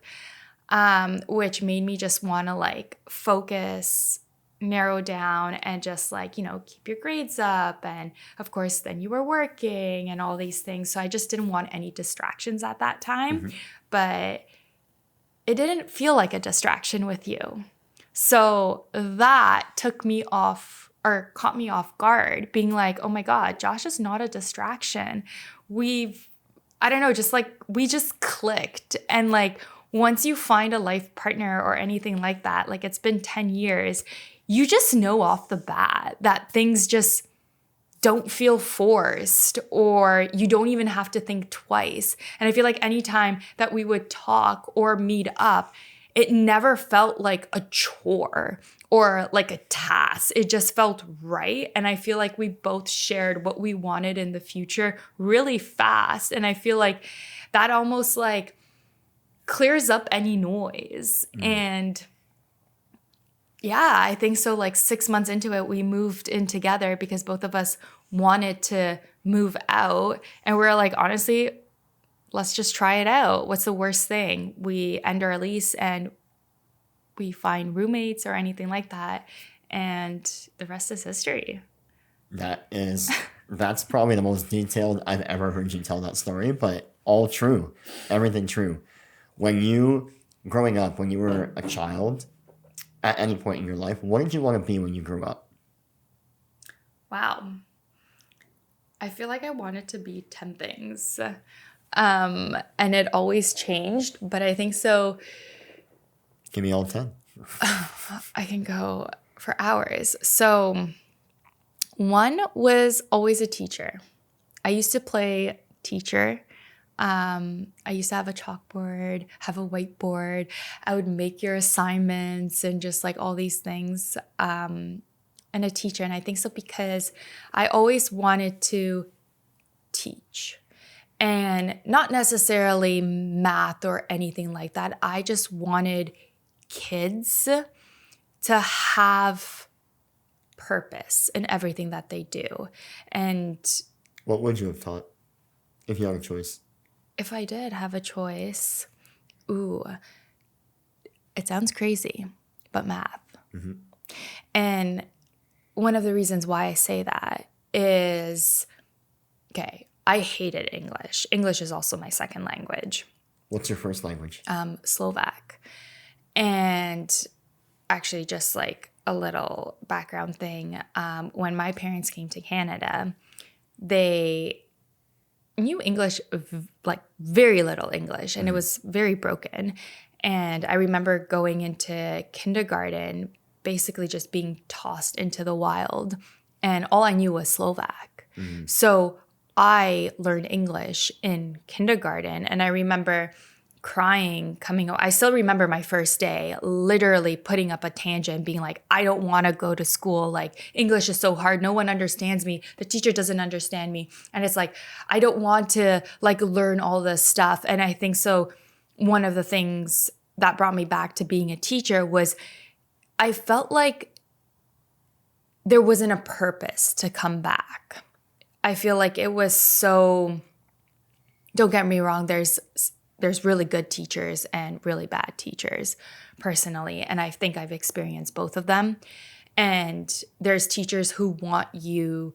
A: which made me just want to like focus, narrow down, and just like, keep your grades up. And of course, then you were working and all these things. So I just didn't want any distractions at that time. But it didn't feel like a distraction with you. So that took me off or caught me off guard, being like, oh my God, Josh is not a distraction. I don't know, just like we just clicked. And like once you find a life partner or anything like that, like it's been 10 years, you just know off the bat that things just don't feel forced, or you don't even have to think twice. And I feel like anytime that we would talk or meet up, it never felt like a chore or like a task. It just felt right. And I feel like we both shared what we wanted in the future really fast. And I feel like that almost like clears up any noise. And yeah, I think so. Like 6 months into it, we moved in together because both of us wanted to move out. And we were like, honestly, let's just try it out. What's the worst thing? We end our lease and we find roommates or anything like that. And the rest is history.
B: That's probably the most detailed I've ever heard you tell that story, but all true. Everything true. Growing up, when you were a child, at any point in your life, what did you want to be when you grew up?
A: Wow. I feel like I wanted to be 10 things. And it always changed, but I think so.
B: Give me all 10.
A: I can go for hours. So one was always a teacher. I used to play teacher. I used to have a chalkboard, have a whiteboard. I would make your assignments and just like all these things. And a teacher. And I think so because I always wanted to teach. And not necessarily math or anything like that. I just wanted kids to have purpose in everything that they do. And
B: what would you have taught if you had a choice?
A: If I did have a choice, it sounds crazy, but math. And one of the reasons why I say that is, okay, I hated English. English is also my second language.
B: What's your first language?
A: Slovak. And actually, just like a little background thing, when my parents came to Canada, they knew English, like very little English, and it was very broken. And I remember going into kindergarten, basically just being tossed into the wild, and all I knew was Slovak. So I learned English in kindergarten, and I remember crying coming home. I still remember my first day, literally putting up a tangent, being like, I don't want to go to school. Like, English is so hard. No one understands me. The teacher doesn't understand me. And it's like, I don't want to like learn all this stuff. And I think so one of the things that brought me back to being a teacher was I felt like there wasn't a purpose to come back. I feel like it was so, don't get me wrong, there's really good teachers and really bad teachers personally. And I think I've experienced both of them. And there's teachers who want you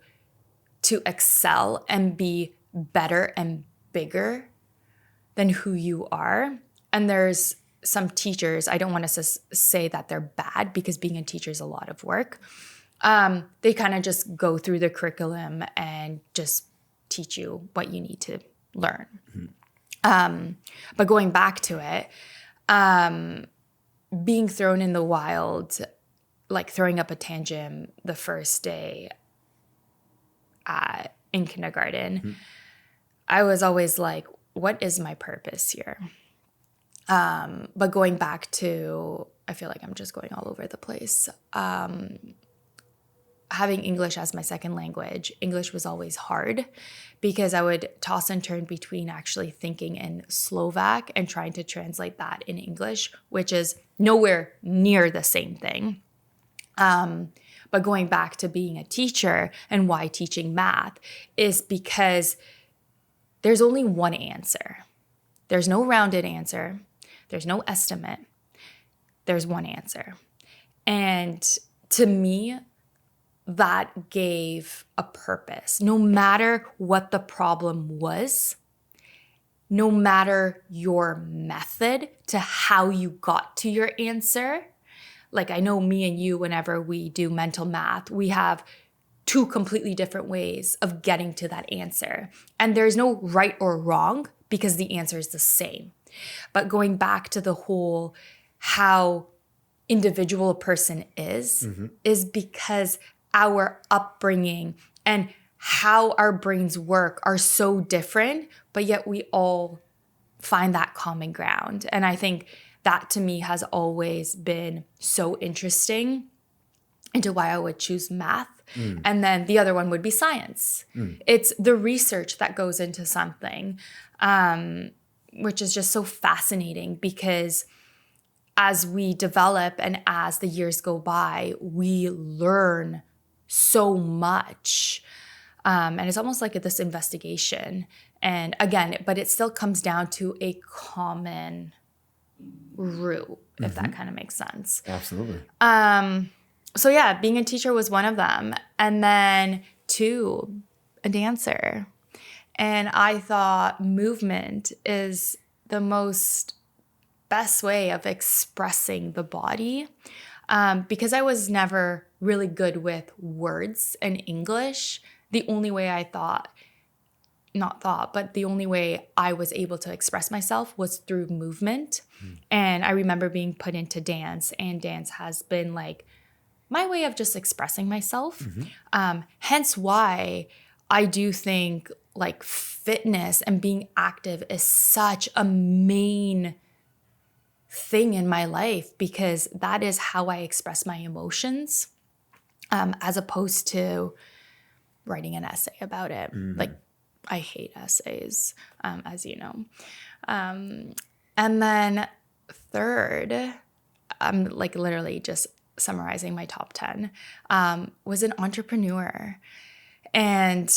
A: to excel and be better and bigger than who you are. And there's some teachers, I don't want to say that they're bad, because being a teacher is a lot of work. They kind of just go through the curriculum and just teach you what you need to learn. But going back to it, being thrown in the wild, like throwing up a tantrum the first day in kindergarten, I was always like, what is my purpose here? But going back to, I feel like I'm just going all over the place. Having English as my second language, English was always hard because I would toss and turn between actually thinking in Slovak and trying to translate that in English, which is nowhere near the same thing. But going back to being a teacher and why teaching math is because there's only one answer. There's no rounded answer. There's no estimate. There's one answer. And to me, that gave a purpose. No matter what the problem was, no matter your method to how you got to your answer. Like, I know me and you, whenever we do mental math, we have two completely different ways of getting to that answer. And there's no right or wrong because the answer is the same. But going back to the whole how individual a person is because our upbringing and how our brains work are so different, but yet we all find that common ground. And I think that to me has always been so interesting into why I would choose math. And then the other one would be science. It's the research that goes into something, which is just so fascinating because as we develop and as the years go by, we learn so much. And it's almost like this investigation. And again, but it still comes down to a common root, if that kind of makes sense.
B: Absolutely.
A: So yeah, being a teacher was one of them. And then 2, a dancer. And I thought movement is the best way of expressing the body. Because I was never really good with words in English, the only way the only way I was able to express myself was through movement. And I remember being put into dance, and dance has been like my way of just expressing myself. Hence why I do think like fitness and being active is such a main thing in my life, because that is how I express my emotions, as opposed to writing an essay about it. Like, I hate essays, as you know. And then 3rd, I'm like literally just summarizing my top 10, was an entrepreneur. And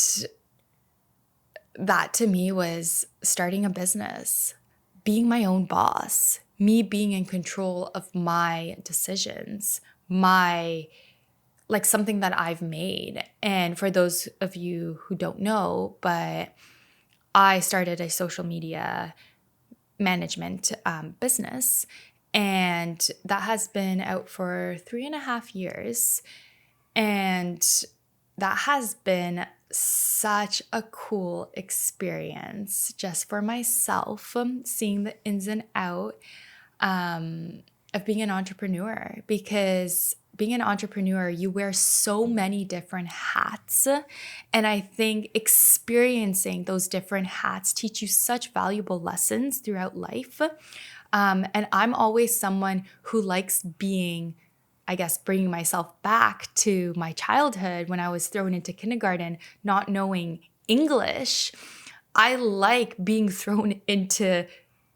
A: that to me was starting a business, being my own boss, me being in control of my decisions, like something that I've made. And for those of you who don't know, but I started a social media management business, and that has been out for 3.5 years. And that has been such a cool experience just for myself, seeing the ins and out of being an entrepreneur, because being an entrepreneur, you wear so many different hats. And I think experiencing those different hats teach you such valuable lessons throughout life. And I'm always someone who likes being, I guess, bringing myself back to my childhood when I was thrown into kindergarten, not knowing English. I like being thrown into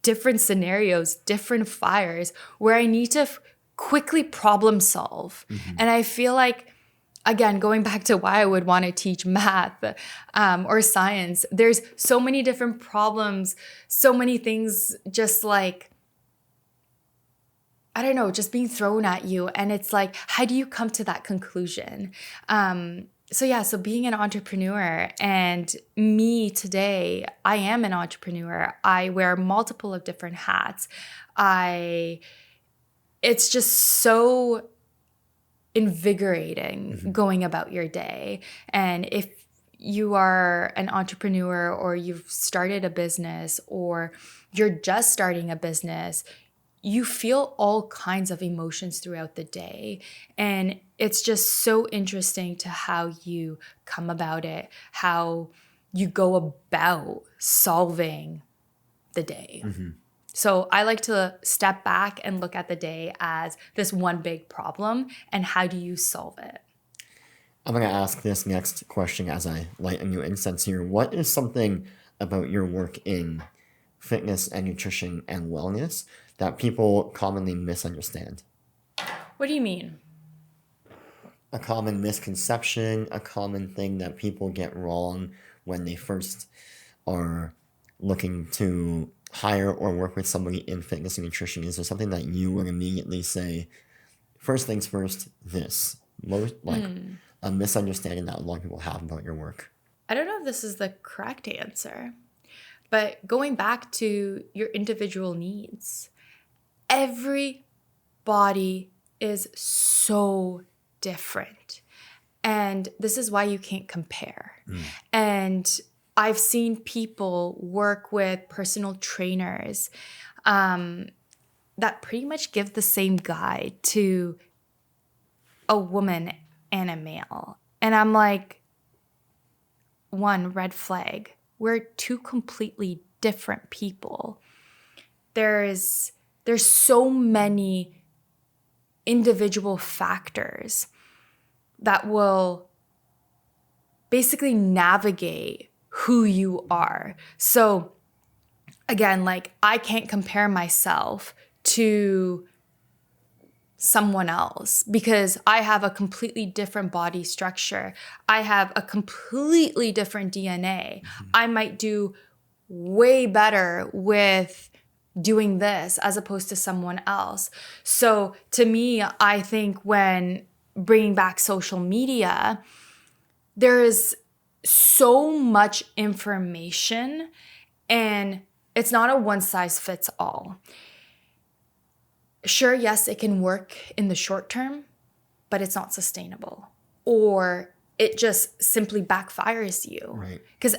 A: different scenarios, different fires where I need to quickly problem solve. And I feel like, again, going back to why I would want to teach math or science, there's so many different problems, so many things just like, I don't know, just being thrown at you. And it's like, how do you come to that conclusion? So being an entrepreneur, and me today, I am an entrepreneur. I wear multiple of different hats. It's just so invigorating going about your day. And if you are an entrepreneur, or you've started a business, or you're just starting a business, you feel all kinds of emotions throughout the day. And it's just so interesting to how you come about it, how you go about solving the day. So I like to step back and look at the day as this one big problem, and how do you solve it?
B: I'm going to ask this next question as I light a new incense here. What is something about your work in fitness and nutrition and wellness that people commonly misunderstand?
A: What do you mean?
B: A common misconception, a common thing that people get wrong when they first are looking to hire or work with somebody in fitness and nutrition. Is there something that you would immediately say, first things first, this? Most, like a misunderstanding that a lot of people have about your work.
A: I don't know if this is the correct answer, but going back to your individual needs, every body is so different. And this is why you can't compare. And I've seen people work with personal trainers that pretty much give the same guide to a woman and a male. And I'm like, one, red flag. We're two completely different people. There's so many individual factors that will basically navigate who you are. So again, like, I can't compare myself to someone else because I have a completely different body structure. I have a completely different DNA. I might do way better with doing this as opposed to someone else. So to me, I think when bringing back social media, there is so much information, and it's not a one size fits all. Sure, yes, it can work in the short term, but it's not sustainable. Or it just simply backfires you.
B: Right.
A: Because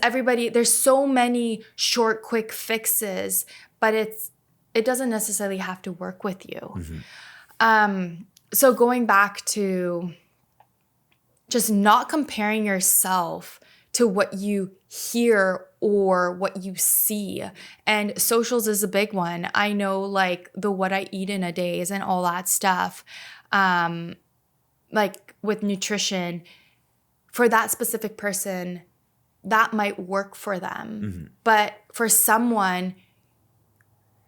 A: there's so many short, quick fixes, but it doesn't necessarily have to work with you. So going back to just not comparing yourself to what you hear or what you see. And socials is a big one. I know, like, the what I eat in a day and all that stuff. Like with nutrition, for that specific person, that might work for them. But for someone,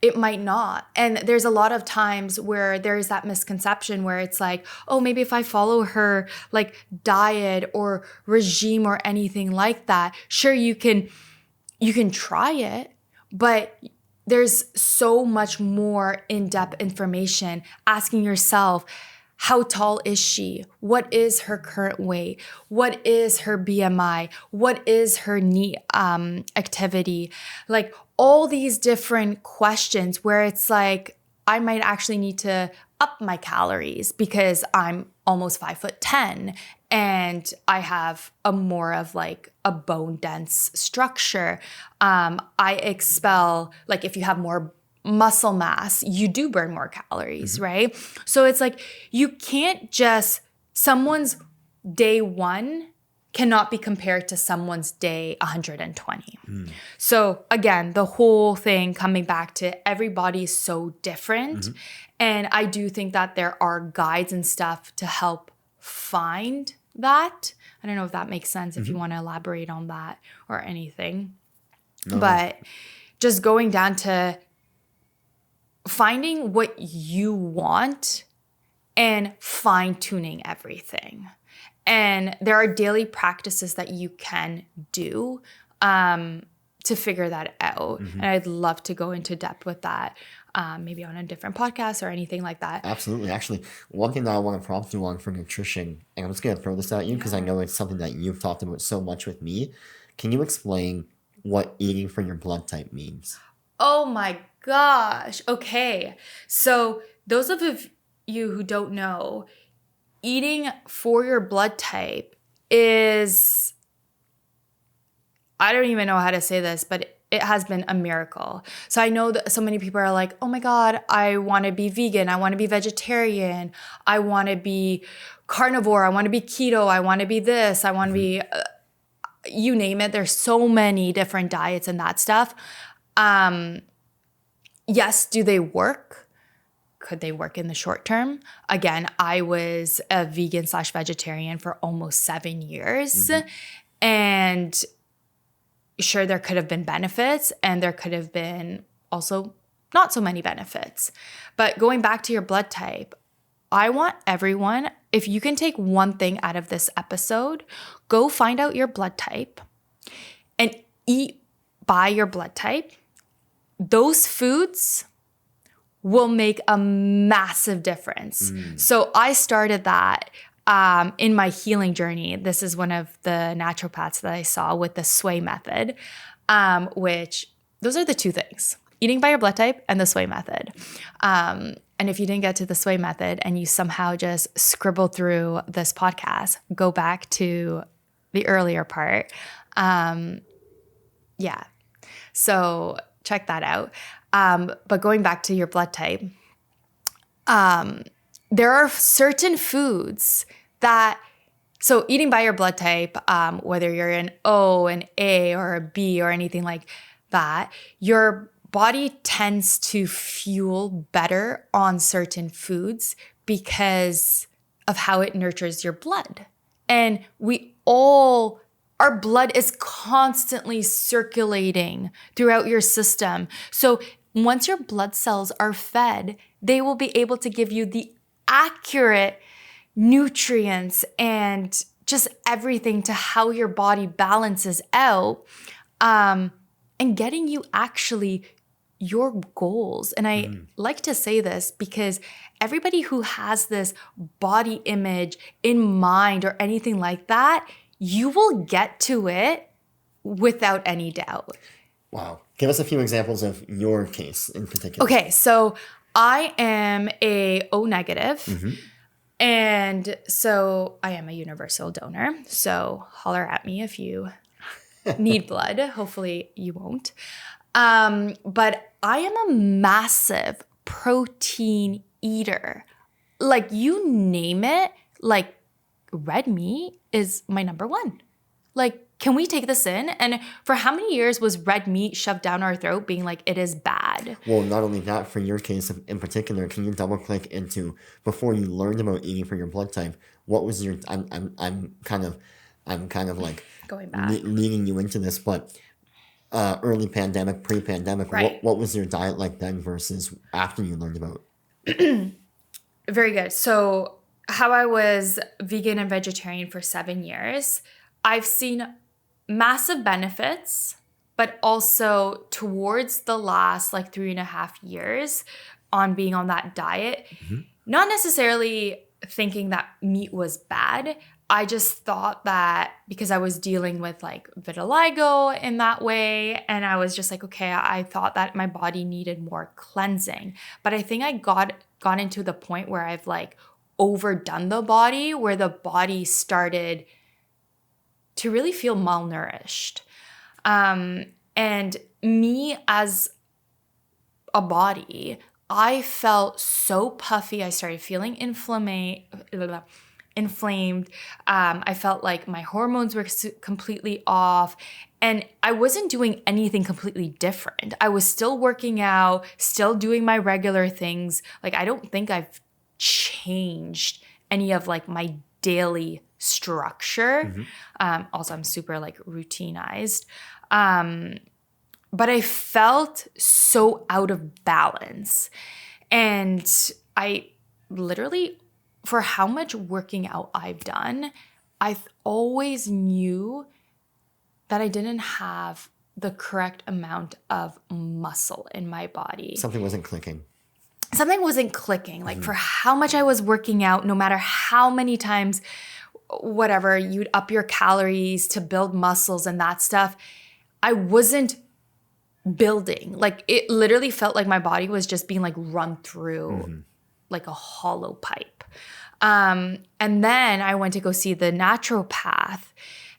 A: it might not. And there's a lot of times where there's that misconception where it's like, oh, maybe if I follow her like diet or regime or anything like that, sure, you can try it, but there's so much more in-depth information. Asking yourself, how tall is she? What is her current weight? What is her BMI? What is her knee activity? Like, all these different questions where it's like, I might actually need to up my calories because I'm almost 5'10" and I have a more of like a bone dense structure. I expel, like, if you have more muscle mass, you do burn more calories, right? So it's like, you can't just, someone's day one cannot be compared to someone's day 120. So again, the whole thing coming back to everybody's so different. And I do think that there are guides and stuff to help find that. I don't know if that makes sense, if you want to elaborate on that or anything.
B: No.
A: But just going down to finding what you want and fine-tuning everything. And there are daily practices that you can do to figure that out. And I'd love to go into depth with that. maybe on a different podcast or anything like that.
B: Absolutely. Actually, one thing that I want to prompt you on for nutrition, and I'm just going to throw this at you because I know it's something that you've talked about so much with me. Can you explain what eating for your blood type means?
A: Oh my gosh. Okay. So those of you who don't know, eating for your blood type is, I don't even know how to say this, but it has been a miracle. So I know that so many people are like, oh my God, I want to be vegan. I want to be vegetarian. I want to be carnivore. I want to be keto. I want to be this. I want to be, you name it. There's so many different diets and that stuff. Yes, do they work? Could they work in the short term? Again, I was a vegan / vegetarian for almost 7 years. And sure, there could have been benefits and there could have been also not so many benefits. But going back to your blood type, I want everyone, if you can take one thing out of this episode, go find out your blood type and eat by your blood type. Those foods will make a massive difference. So I started that in my healing journey. This is one of the naturopaths that I saw with the sway method, which those are the two things: eating by your blood type and the sway method. And if you didn't get to the sway method and you somehow just scribbled through this podcast, go back to the earlier part. Yeah. So check that out. But going back to your blood type, there are certain foods that, so eating by your blood type, whether you're an O, an A, or a B, or anything like that, your body tends to fuel better on certain foods because of how it nurtures your blood. And our blood is constantly circulating throughout your system. So once your blood cells are fed, they will be able to give you the accurate nutrients and just everything to how your body balances out, and getting you actually your goals. And I like to say this because everybody who has this body image in mind or anything like that, you will get to it without any doubt.
B: Wow. Give us a few examples of your case in particular.
A: Okay, so I am a O negative. And so I am a universal donor. So holler at me if you need blood. Hopefully you won't. But I am a massive protein eater. Like, you name it, like red meat is my number one. Like, can we take this in? And for how many years was red meat shoved down our throat being like, it is bad?
B: Well, not only that, for your case in particular, can you double click into, before you learned about eating for your blood type, what was your, I'm kind of like
A: going back,
B: leading you into this, but early pandemic, pre-pandemic,
A: right.
B: What was your diet like then versus after you learned about?
A: Very good. So how I was vegan and vegetarian for 7 years, I've seen massive benefits, but also towards the last like 3.5 years on being on that diet, not necessarily thinking that meat was bad. I just thought that because I was dealing with like vitiligo in that way, and I was just like, okay, I thought that my body needed more cleansing. But I think I got into the point where I've like overdone the body, where the body started to really feel malnourished. And me as a body, I felt so puffy. I started feeling inflamed. I felt like my hormones were completely off, and I wasn't doing anything completely different. I was still working out, still doing my regular things. Like, I don't think I've changed any of like my daily structure. Also, I'm super like routinized. But I felt so out of balance. And I literally, for how much working out I've done, I always knew that I didn't have the correct amount of muscle in my body.
B: Something wasn't clicking.
A: Something wasn't clicking. Like for how much I was working out, no matter how many times, whatever, you'd up your calories to build muscles and that stuff, I wasn't building. Like it literally felt like my body was just being like run through like a hollow pipe. And then I went to go see the naturopath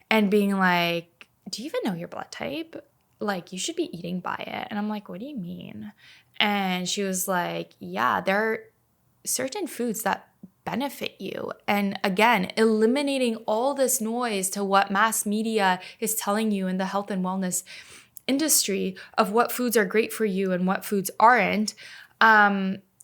A: and being like, do you even know your blood type? Like you should be eating by it. And I'm like, what do you mean? And she was like, yeah, there are certain foods that benefit you. And again, eliminating all this noise to what mass media is telling you in the health and wellness industry of what foods are great for you and what foods aren't.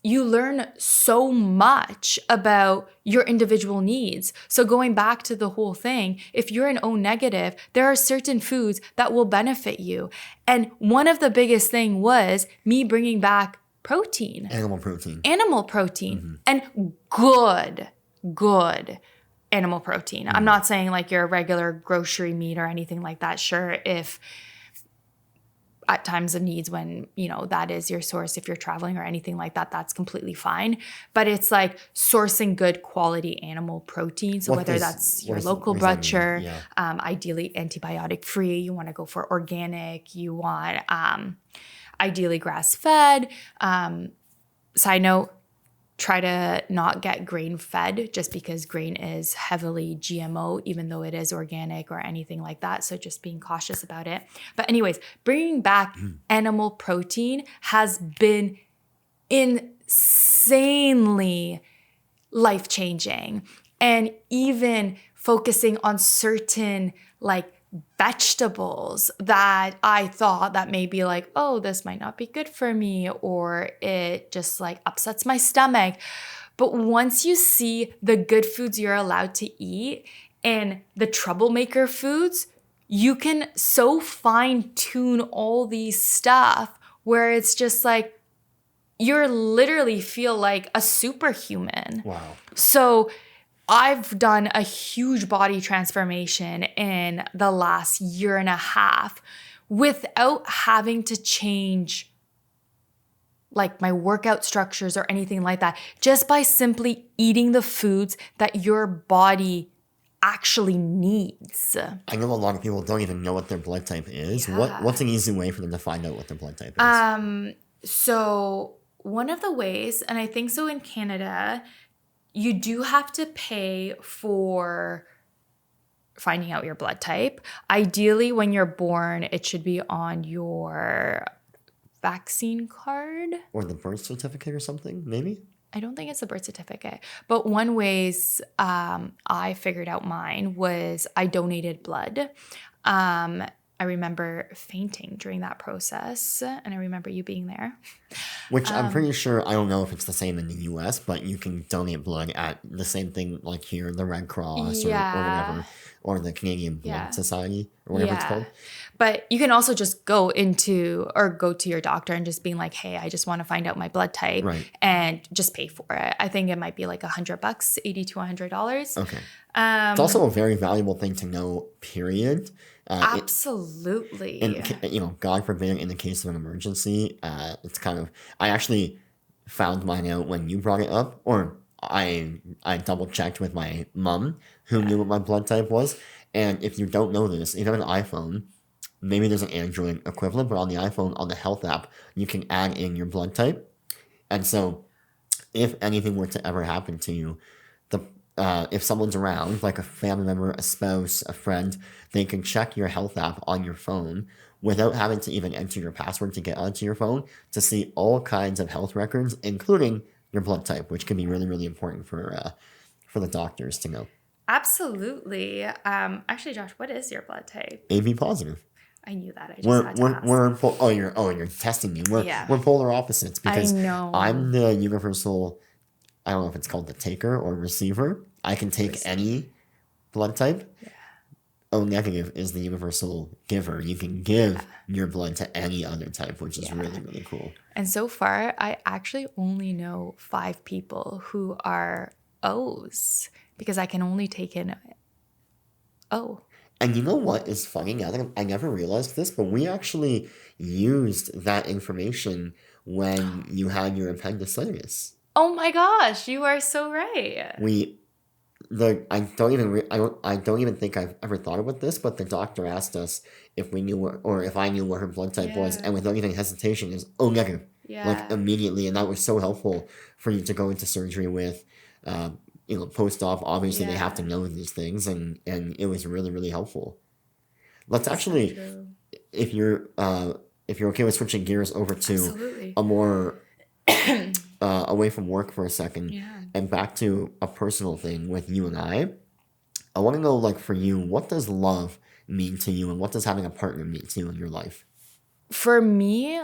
A: You learn so much about your individual needs. So going back to the whole thing, if you're an O negative, there are certain foods that will benefit you. And one of the biggest thing was me bringing back protein.
B: Animal protein.
A: And good animal protein. I'm not saying like your regular grocery meat or anything like that. Sure, if at times of needs when, you know, that is your source, if you're traveling or anything like that, that's completely fine. But it's like sourcing good quality animal protein. So whether that's your local butcher, ideally antibiotic free, you want to go for organic, you want ideally grass fed. Side note, try to not get grain fed just because grain is heavily GMO, even though it is organic or anything like that. So just being cautious about it. But anyways, bringing back animal protein has been insanely life-changing. And even focusing on certain like vegetables that I thought that maybe like, oh, this might not be good for me, or it just like upsets my stomach. But once you see the good foods you're allowed to eat and the troublemaker foods, you can so fine tune all these stuff where it's just like, you're literally feel like a superhuman.
B: Wow.
A: So I've done a huge body transformation in the last year and a half without having to change like my workout structures or anything like that, just by simply eating the foods that your body actually needs.
B: I know a lot of people don't even know what their blood type is. What's an easy way for them to find out what their blood type is?
A: So one of the ways, and I think so in Canada, you do have to pay for finding out your blood type. Ideally, when you're born, it should be on your vaccine card.
B: Or the birth certificate or something, maybe?
A: I don't think it's a birth certificate. But one ways I figured out mine was I donated blood. I remember fainting during that process, and I remember you being there.
B: Which I'm pretty sure, I don't know if it's the same in the US, but you can donate blood at the same thing like here, the Red Cross or whatever, or the Canadian Blood Society or whatever it's called.
A: But you can also just go to your doctor and just being like, hey, I just want to find out my blood type, and just pay for it. I think it might be like $100, $80 to $100.
B: Okay. It's also a very valuable thing to know, period.
A: Absolutely.
B: God forbid, in the case of an emergency, it's kind of, I actually found mine out when you brought it up, or I double checked with my mom, who knew what my blood type was. And if you don't know this, if you have an iPhone, maybe there's an Android equivalent, but on the iPhone, on the health app, you can add in your blood type. And so if anything were to ever happen to you, if someone's around, like a family member, a spouse, a friend, they can check your health app on your phone without having to even enter your password to get onto your phone to see all kinds of health records, including your blood type, which can be really, really important for the doctors to know.
A: Absolutely. Actually, Josh, what is your blood type?
B: AB positive.
A: I knew that. I just had to ask.
B: You're testing me. We're polar opposites because
A: I know.
B: I'm the universal, I don't know if it's called the taker or receiver. I can take any blood type. Yeah. O negative is the universal giver. You can give your blood to any other type, which is really, really cool.
A: And so far, I actually only know 5 people who are O's because I can only take in O.
B: And you know what is funny now that I never realized this, but we actually used that information when you had your appendicitis.
A: Oh my gosh, you are so right.
B: We I don't even think I've ever thought about this, but the doctor asked us if we knew or if I knew what her blood type was,
A: Yeah.
B: and without even hesitation, is negative, like
A: Yeah.
B: immediately, and that was so helpful for you to go into surgery with. Post op, obviously they have to
A: Yeah.
B: know these things, and it was really really helpful. Let's
A: So
B: actually,
A: true.
B: if you're okay with switching gears over to
A: Absolutely.
B: a more away from work for a second
A: Yeah.
B: and back to a personal thing with you and I want to know, like, for you, what does love mean to you, and what does having a partner mean to you in your life?
A: For me,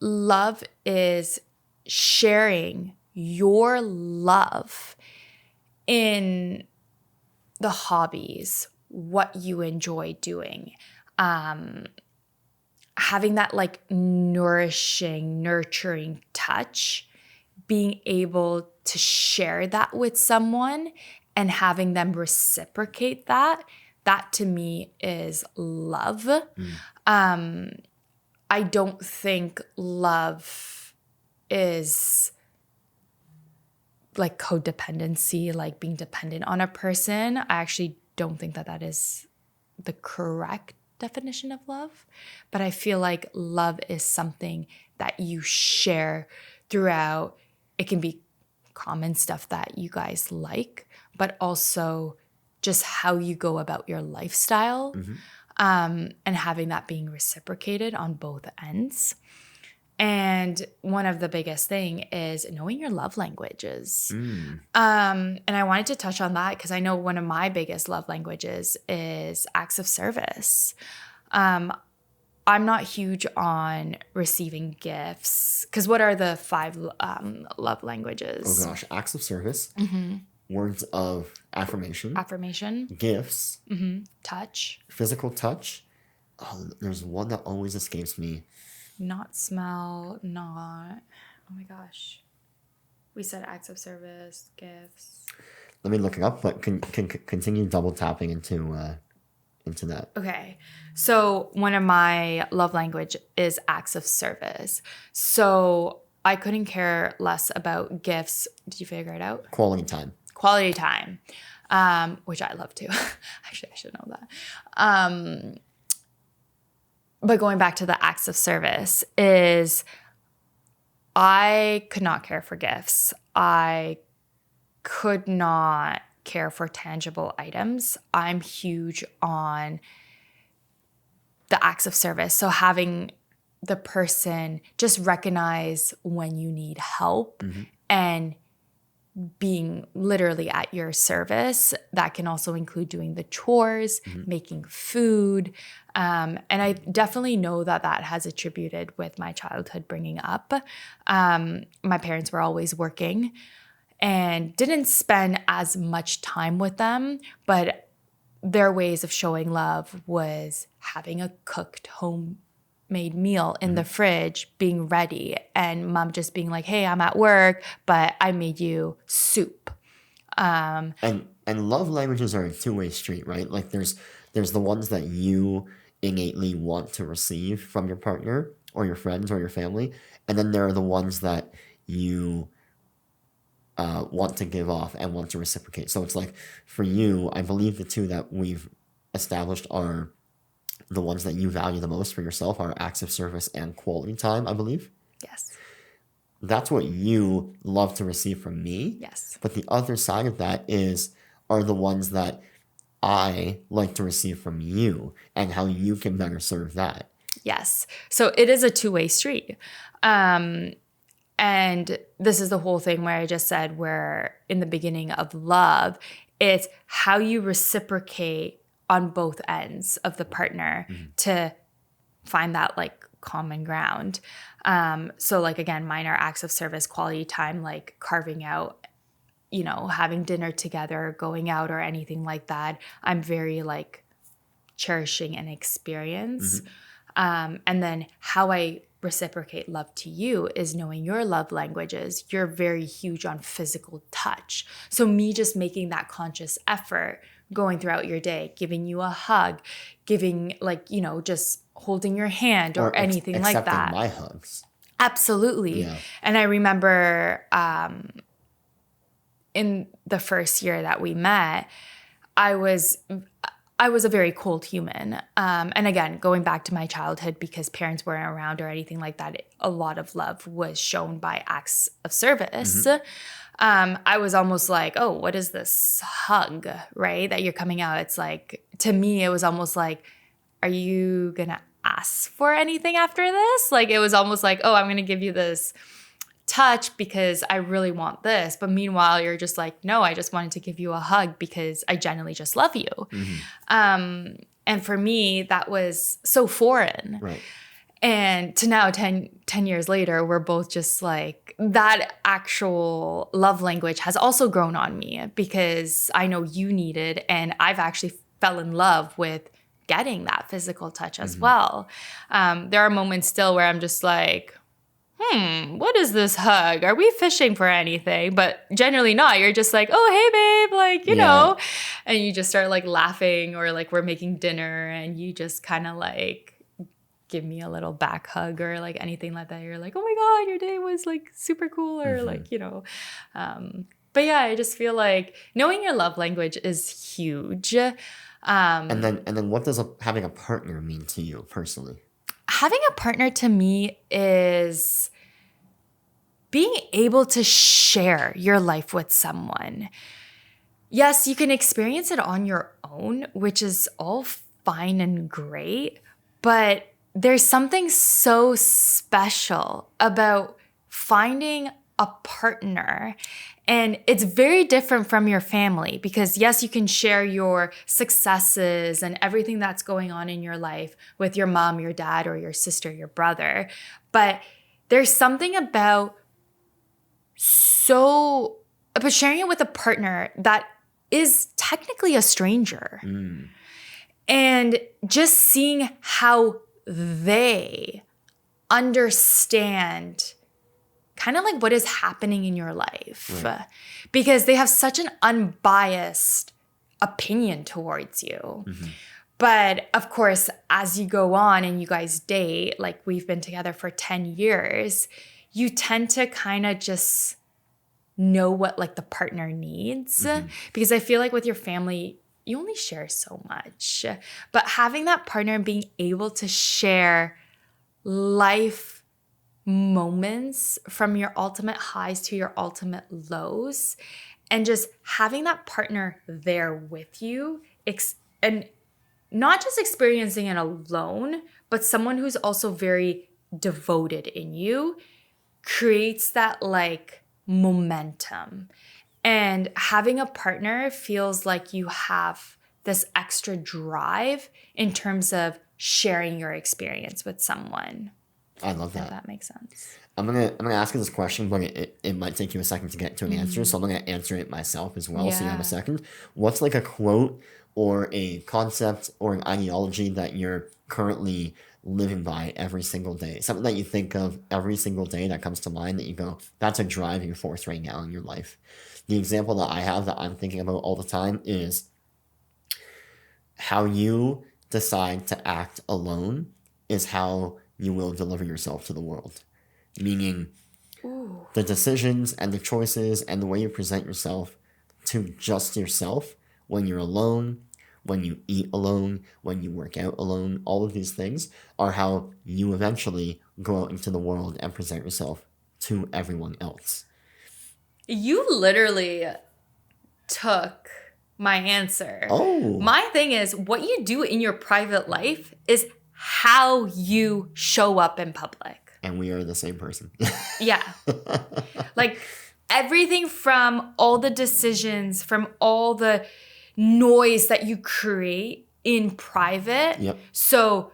A: love is sharing your love in the hobbies, what you enjoy doing. Having that like nourishing, nurturing touch, being able to share that with someone and having them reciprocate that, that to me is love. I don't think love is like codependency, like being dependent on a person. I actually don't think that that is the correct definition of love. But I feel like love is something that you share throughout. It can be common stuff that you guys like, but also just how you go about your lifestyle, and having that being reciprocated on both ends. And one of the biggest thing is knowing your love languages. And I wanted to touch on that because I know one of my biggest love languages is acts of service. I'm not huge on receiving gifts because what are the 5 love
B: Oh
A: languages?
B: gosh, acts of service, words of affirmation,
A: Affirmation,
B: gifts,
A: touch,
B: physical touch. Oh, there's one that always escapes me.
A: not smell, not. Oh my gosh. We said acts of service, gifts.
B: Let me look it up, but can continue double tapping into that.
A: Okay. So one of my love language is acts of service. So I couldn't care less about gifts. Did you figure it out?
B: Quality time.
A: Quality time, which I love too. Actually, I should know that. But going back to the acts of service is I could not care for gifts. I could not care for tangible items. I'm huge on the acts of service. So having the person just recognize when you need help and being literally at your service. That can also include doing the chores, making food. And I definitely know that that has attributed with my childhood bringing up. My parents were always working and didn't spend as much time with them, but their ways of showing love was having a cooked homemade meal in the fridge, being ready, and mom just being like, hey, I'm at work, but I made you soup.
B: And love languages are a two-way street, right? Like there's the ones that you innately want to receive from your partner or your friends or your family, and then there are the ones that you want to give off and want to reciprocate. So it's like for you, I believe the two that we've established are the ones that you value the most for yourself are acts of service and quality time, I believe.
A: Yes.
B: That's what you love to receive from me.
A: Yes.
B: But the other side of that are the ones that I like to receive from you and how you can better serve that.
A: Yes. So it is a two-way street. And this is the whole thing where I just said where in the beginning of love, it's how you reciprocate on both ends of the partner to find that like common ground. So like, again, mine are acts of service, quality time, like carving out, having dinner together, going out or anything like that. I'm very like cherishing an experience. And then how I reciprocate love to you is knowing your love languages. You're very huge on physical touch. So me just making that conscious effort going throughout your day, giving you a hug, giving like, just holding your hand or anything like
B: accepting
A: that.
B: my hugs.
A: Absolutely.
B: Yeah.
A: And I remember in the first year that we met, I was a very cold human. And again, going back to my childhood, because parents weren't around or anything like that, a lot of love was shown by acts of service. I was almost like, oh, what is this hug, right? That you're coming out. It's like, to me, it was almost like, are you going to ask for anything after this? Like, it was almost like, oh, I'm going to give you this touch because I really want this. But meanwhile, you're just like, no, I just wanted to give you a hug because I genuinely just love you. And for me, that was so foreign.
B: Right.
A: And to now, 10 years later, we're both just like, that actual love language has also grown on me because I know you need it. And I've actually fell in love with getting that physical touch as well. There are moments still where I'm just like, what is this hug? Are we fishing for anything? But generally not. You're just like, oh, hey, babe, like, you know. And you just start like laughing, or like we're making dinner and you just kind of like give me a little back hug or like anything like that. You're like, oh my God, your day was like super cool, or like, But yeah, I just feel like knowing your love language is huge.
B: And then what does having a partner mean to you personally?
A: Having a partner to me is being able to share your life with someone. Yes, you can experience it on your own, which is all fine and great, but there's something so special about finding a partner. And it's very different from your family because, yes, you can share your successes and everything that's going on in your life with your mom, your dad, or your sister, your brother. But there's something about sharing it with a partner that is technically a stranger. And just seeing how they understand kind of like what is happening in your life, because they have such an unbiased opinion towards you. But of course, as you go on and you guys date, like we've been together for 10 years, you tend to kind of just know what like the partner needs, because I feel like with your family, you only share so much. But having that partner and being able to share life moments from your ultimate highs to your ultimate lows, and just having that partner there with you, and not just experiencing it alone, but someone who's also very devoted in you, creates that like momentum. And having a partner feels like you have this extra drive in terms of sharing your experience with someone.
B: I love that.
A: If that makes sense.
B: I'm gonna ask you this question, but it might take you a second to get to an answer, so I'm gonna answer it myself as well. So you have a second. What's like a quote or a concept or an ideology that you're currently living by every single day? Something that you think of every single day that comes to mind that you go, that's a driving force right now in your life. The example that I have that I'm thinking about all the time is how you decide to act alone is how you will deliver yourself to the world. Meaning, the decisions and the choices and the way you present yourself to just yourself when you're alone, when you eat alone, when you work out alone, all of these things are how you eventually go out into the world and present yourself to everyone else.
A: You literally took my answer.
B: Oh.
A: My thing is, what you do in your private life is how you show up in public.
B: And we are the same person.
A: Yeah. Like everything from all the decisions, from all the noise that you create in private.
B: Yep.
A: So,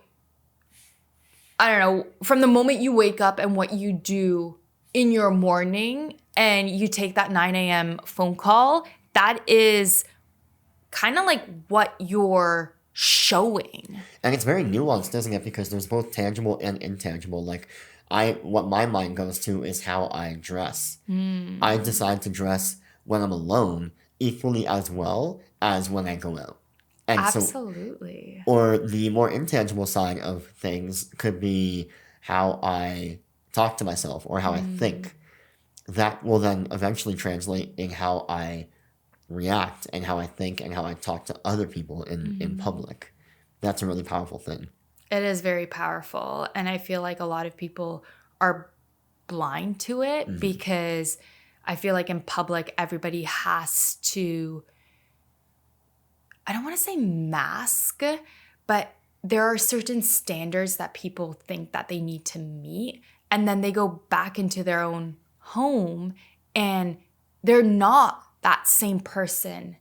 A: I don't know, from the moment you wake up and what you do in your morning and you take that 9 a.m. phone call, that is kind of like what you're showing.
B: And it's very nuanced, isn't it? Because there's both tangible and intangible. Like, what my mind goes to is how I dress. I decide to dress when I'm alone equally as well as when I go out. And so,
A: Absolutely.
B: or the more intangible side of things could be how I talk to myself or how I think. That will then eventually translate in how I react and how I think and how I talk to other people in public. That's a really powerful thing.
A: It is very powerful. And I feel like a lot of people are blind to it because I feel like in public, everybody has to, I don't want to say mask, but there are certain standards that people think that they need to meet. And then they go back into their own home and they're not that same person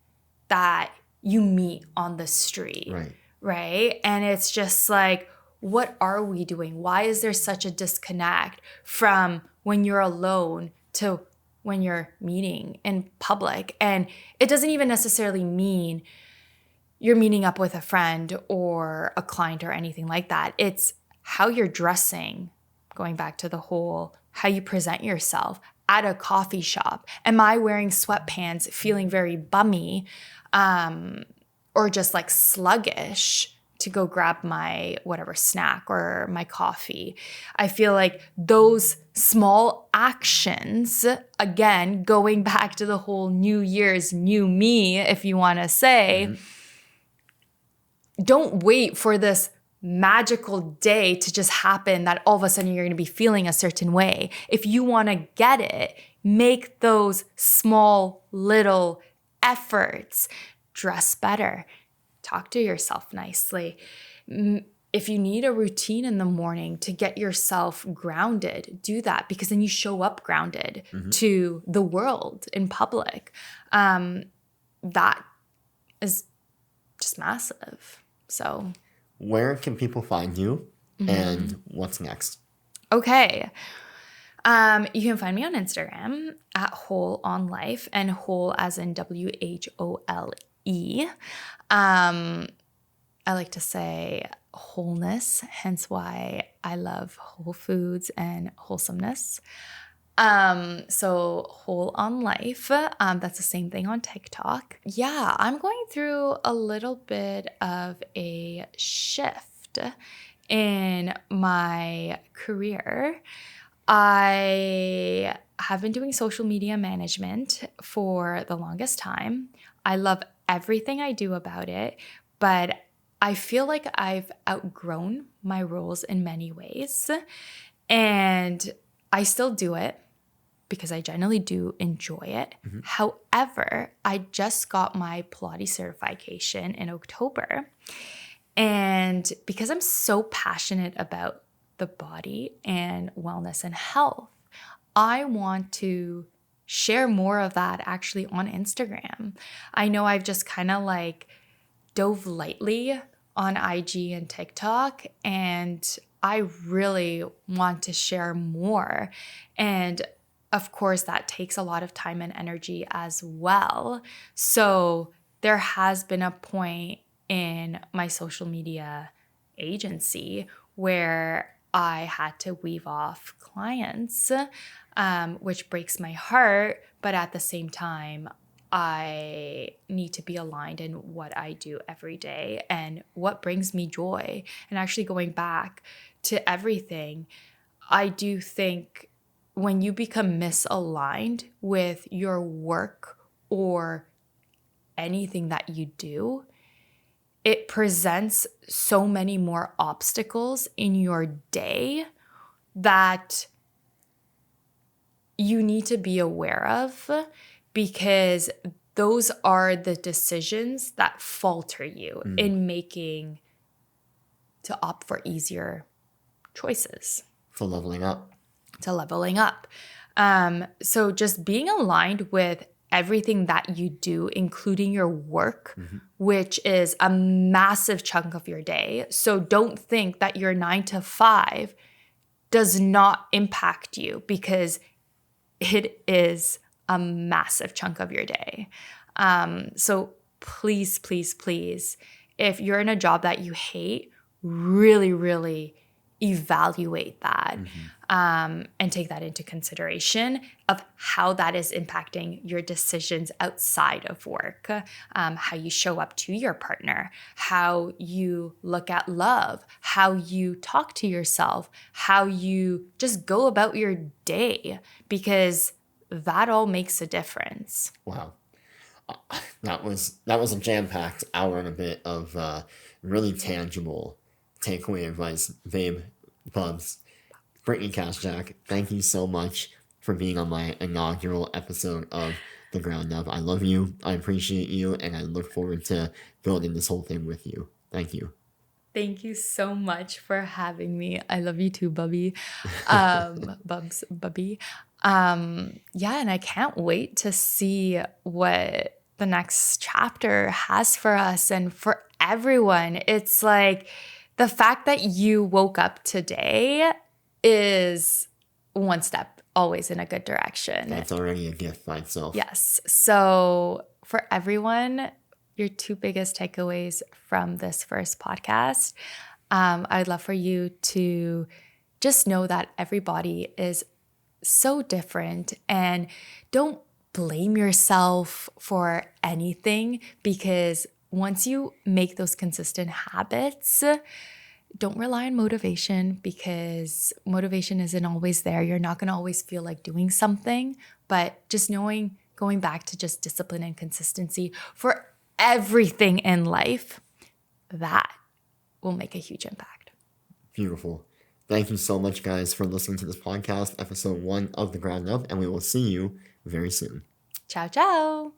A: that you meet on the street.
B: Right.
A: Right? And it's just like, what are we doing? Why is there such a disconnect from when you're alone to when you're meeting in public? And it doesn't even necessarily mean you're meeting up with a friend or a client or anything like that. It's how you're dressing, going back to the whole how you present yourself at a coffee shop. Am I wearing sweatpants, feeling very bummy, or just like sluggish to go grab my whatever snack or my coffee? I feel like those small actions, again, going back to the whole New Year's, new me, if you want to say, don't wait for this magical day to just happen that all of a sudden you're going to be feeling a certain way. If you want to get it, make those small little efforts. Dress better. Talk to yourself nicely. If you need a routine in the morning to get yourself grounded, do that, because then you show up grounded to the world in public. That is just massive. So
B: where can people find you and what's next?
A: Okay. You can find me on Instagram at Whole on Life, and whole as in WHOLE. I like to say wholeness, hence why I love whole foods and wholesomeness. So Whole on Life, that's the same thing on TikTok. Yeah, I'm going through a little bit of a shift in my career. I have been doing social media management for the longest time. I love everything I do about it, but I feel like I've outgrown my roles in many ways. And I still do it because I generally do enjoy it. However, I just got my Pilates certification in October. And because I'm so passionate about the body and wellness and health, I want to share more of that actually on Instagram. I know I've just kind of like dove lightly on IG and TikTok, and I really want to share more. And of course, that takes a lot of time and energy as well. So there has been a point in my social media agency where I had to weave off clients, which breaks my heart. But at the same time, I need to be aligned in what I do every day and what brings me joy. And actually going back to everything, I do think when you become misaligned with your work or anything that you do, it presents so many more obstacles in your day that you need to be aware of, because those are the decisions that falter you in making to opt for easier choices.
B: For leveling up.
A: To leveling up. So just being aligned with everything that you do, including your work, which is a massive chunk of your day. So don't think that your 9 to 5 does not impact you, because it is a massive chunk of your day. So please, please, please, if you're in a job that you hate, really, really evaluate that and take that into consideration of how that is impacting your decisions outside of work, how you show up to your partner, how you look at love, how you talk to yourself, how you just go about your day, because that all makes a difference.
B: Wow. That was a jam-packed hour and a bit of really tangible takeaway advice. Babe, Bubs, Britany, Kasjak, thank you so much for being on my inaugural episode of The Ground Up. I love you, I appreciate you, and I look forward to building this whole thing with you. Thank you.
A: Thank you so much for having me. I love you too, Bubby. Bubs, Bubby. Yeah, and I can't wait to see what the next chapter has for us and for everyone. It's like the fact that you woke up today is one step always in a good direction.
B: That's already a gift by itself.
A: Yes. So for everyone, your two biggest takeaways from this first podcast, I'd love for you to just know that everybody is so different, and don't blame yourself for anything, because once you make those consistent habits, don't rely on motivation, because motivation isn't always there. You're not going to always feel like doing something, but just knowing, going back to just discipline and consistency for everything in life, that will make a huge impact.
B: Beautiful. Thank you so much, guys, for listening to this podcast, episode 1 of The Ground Up, and we will see you very soon.
A: Ciao, ciao.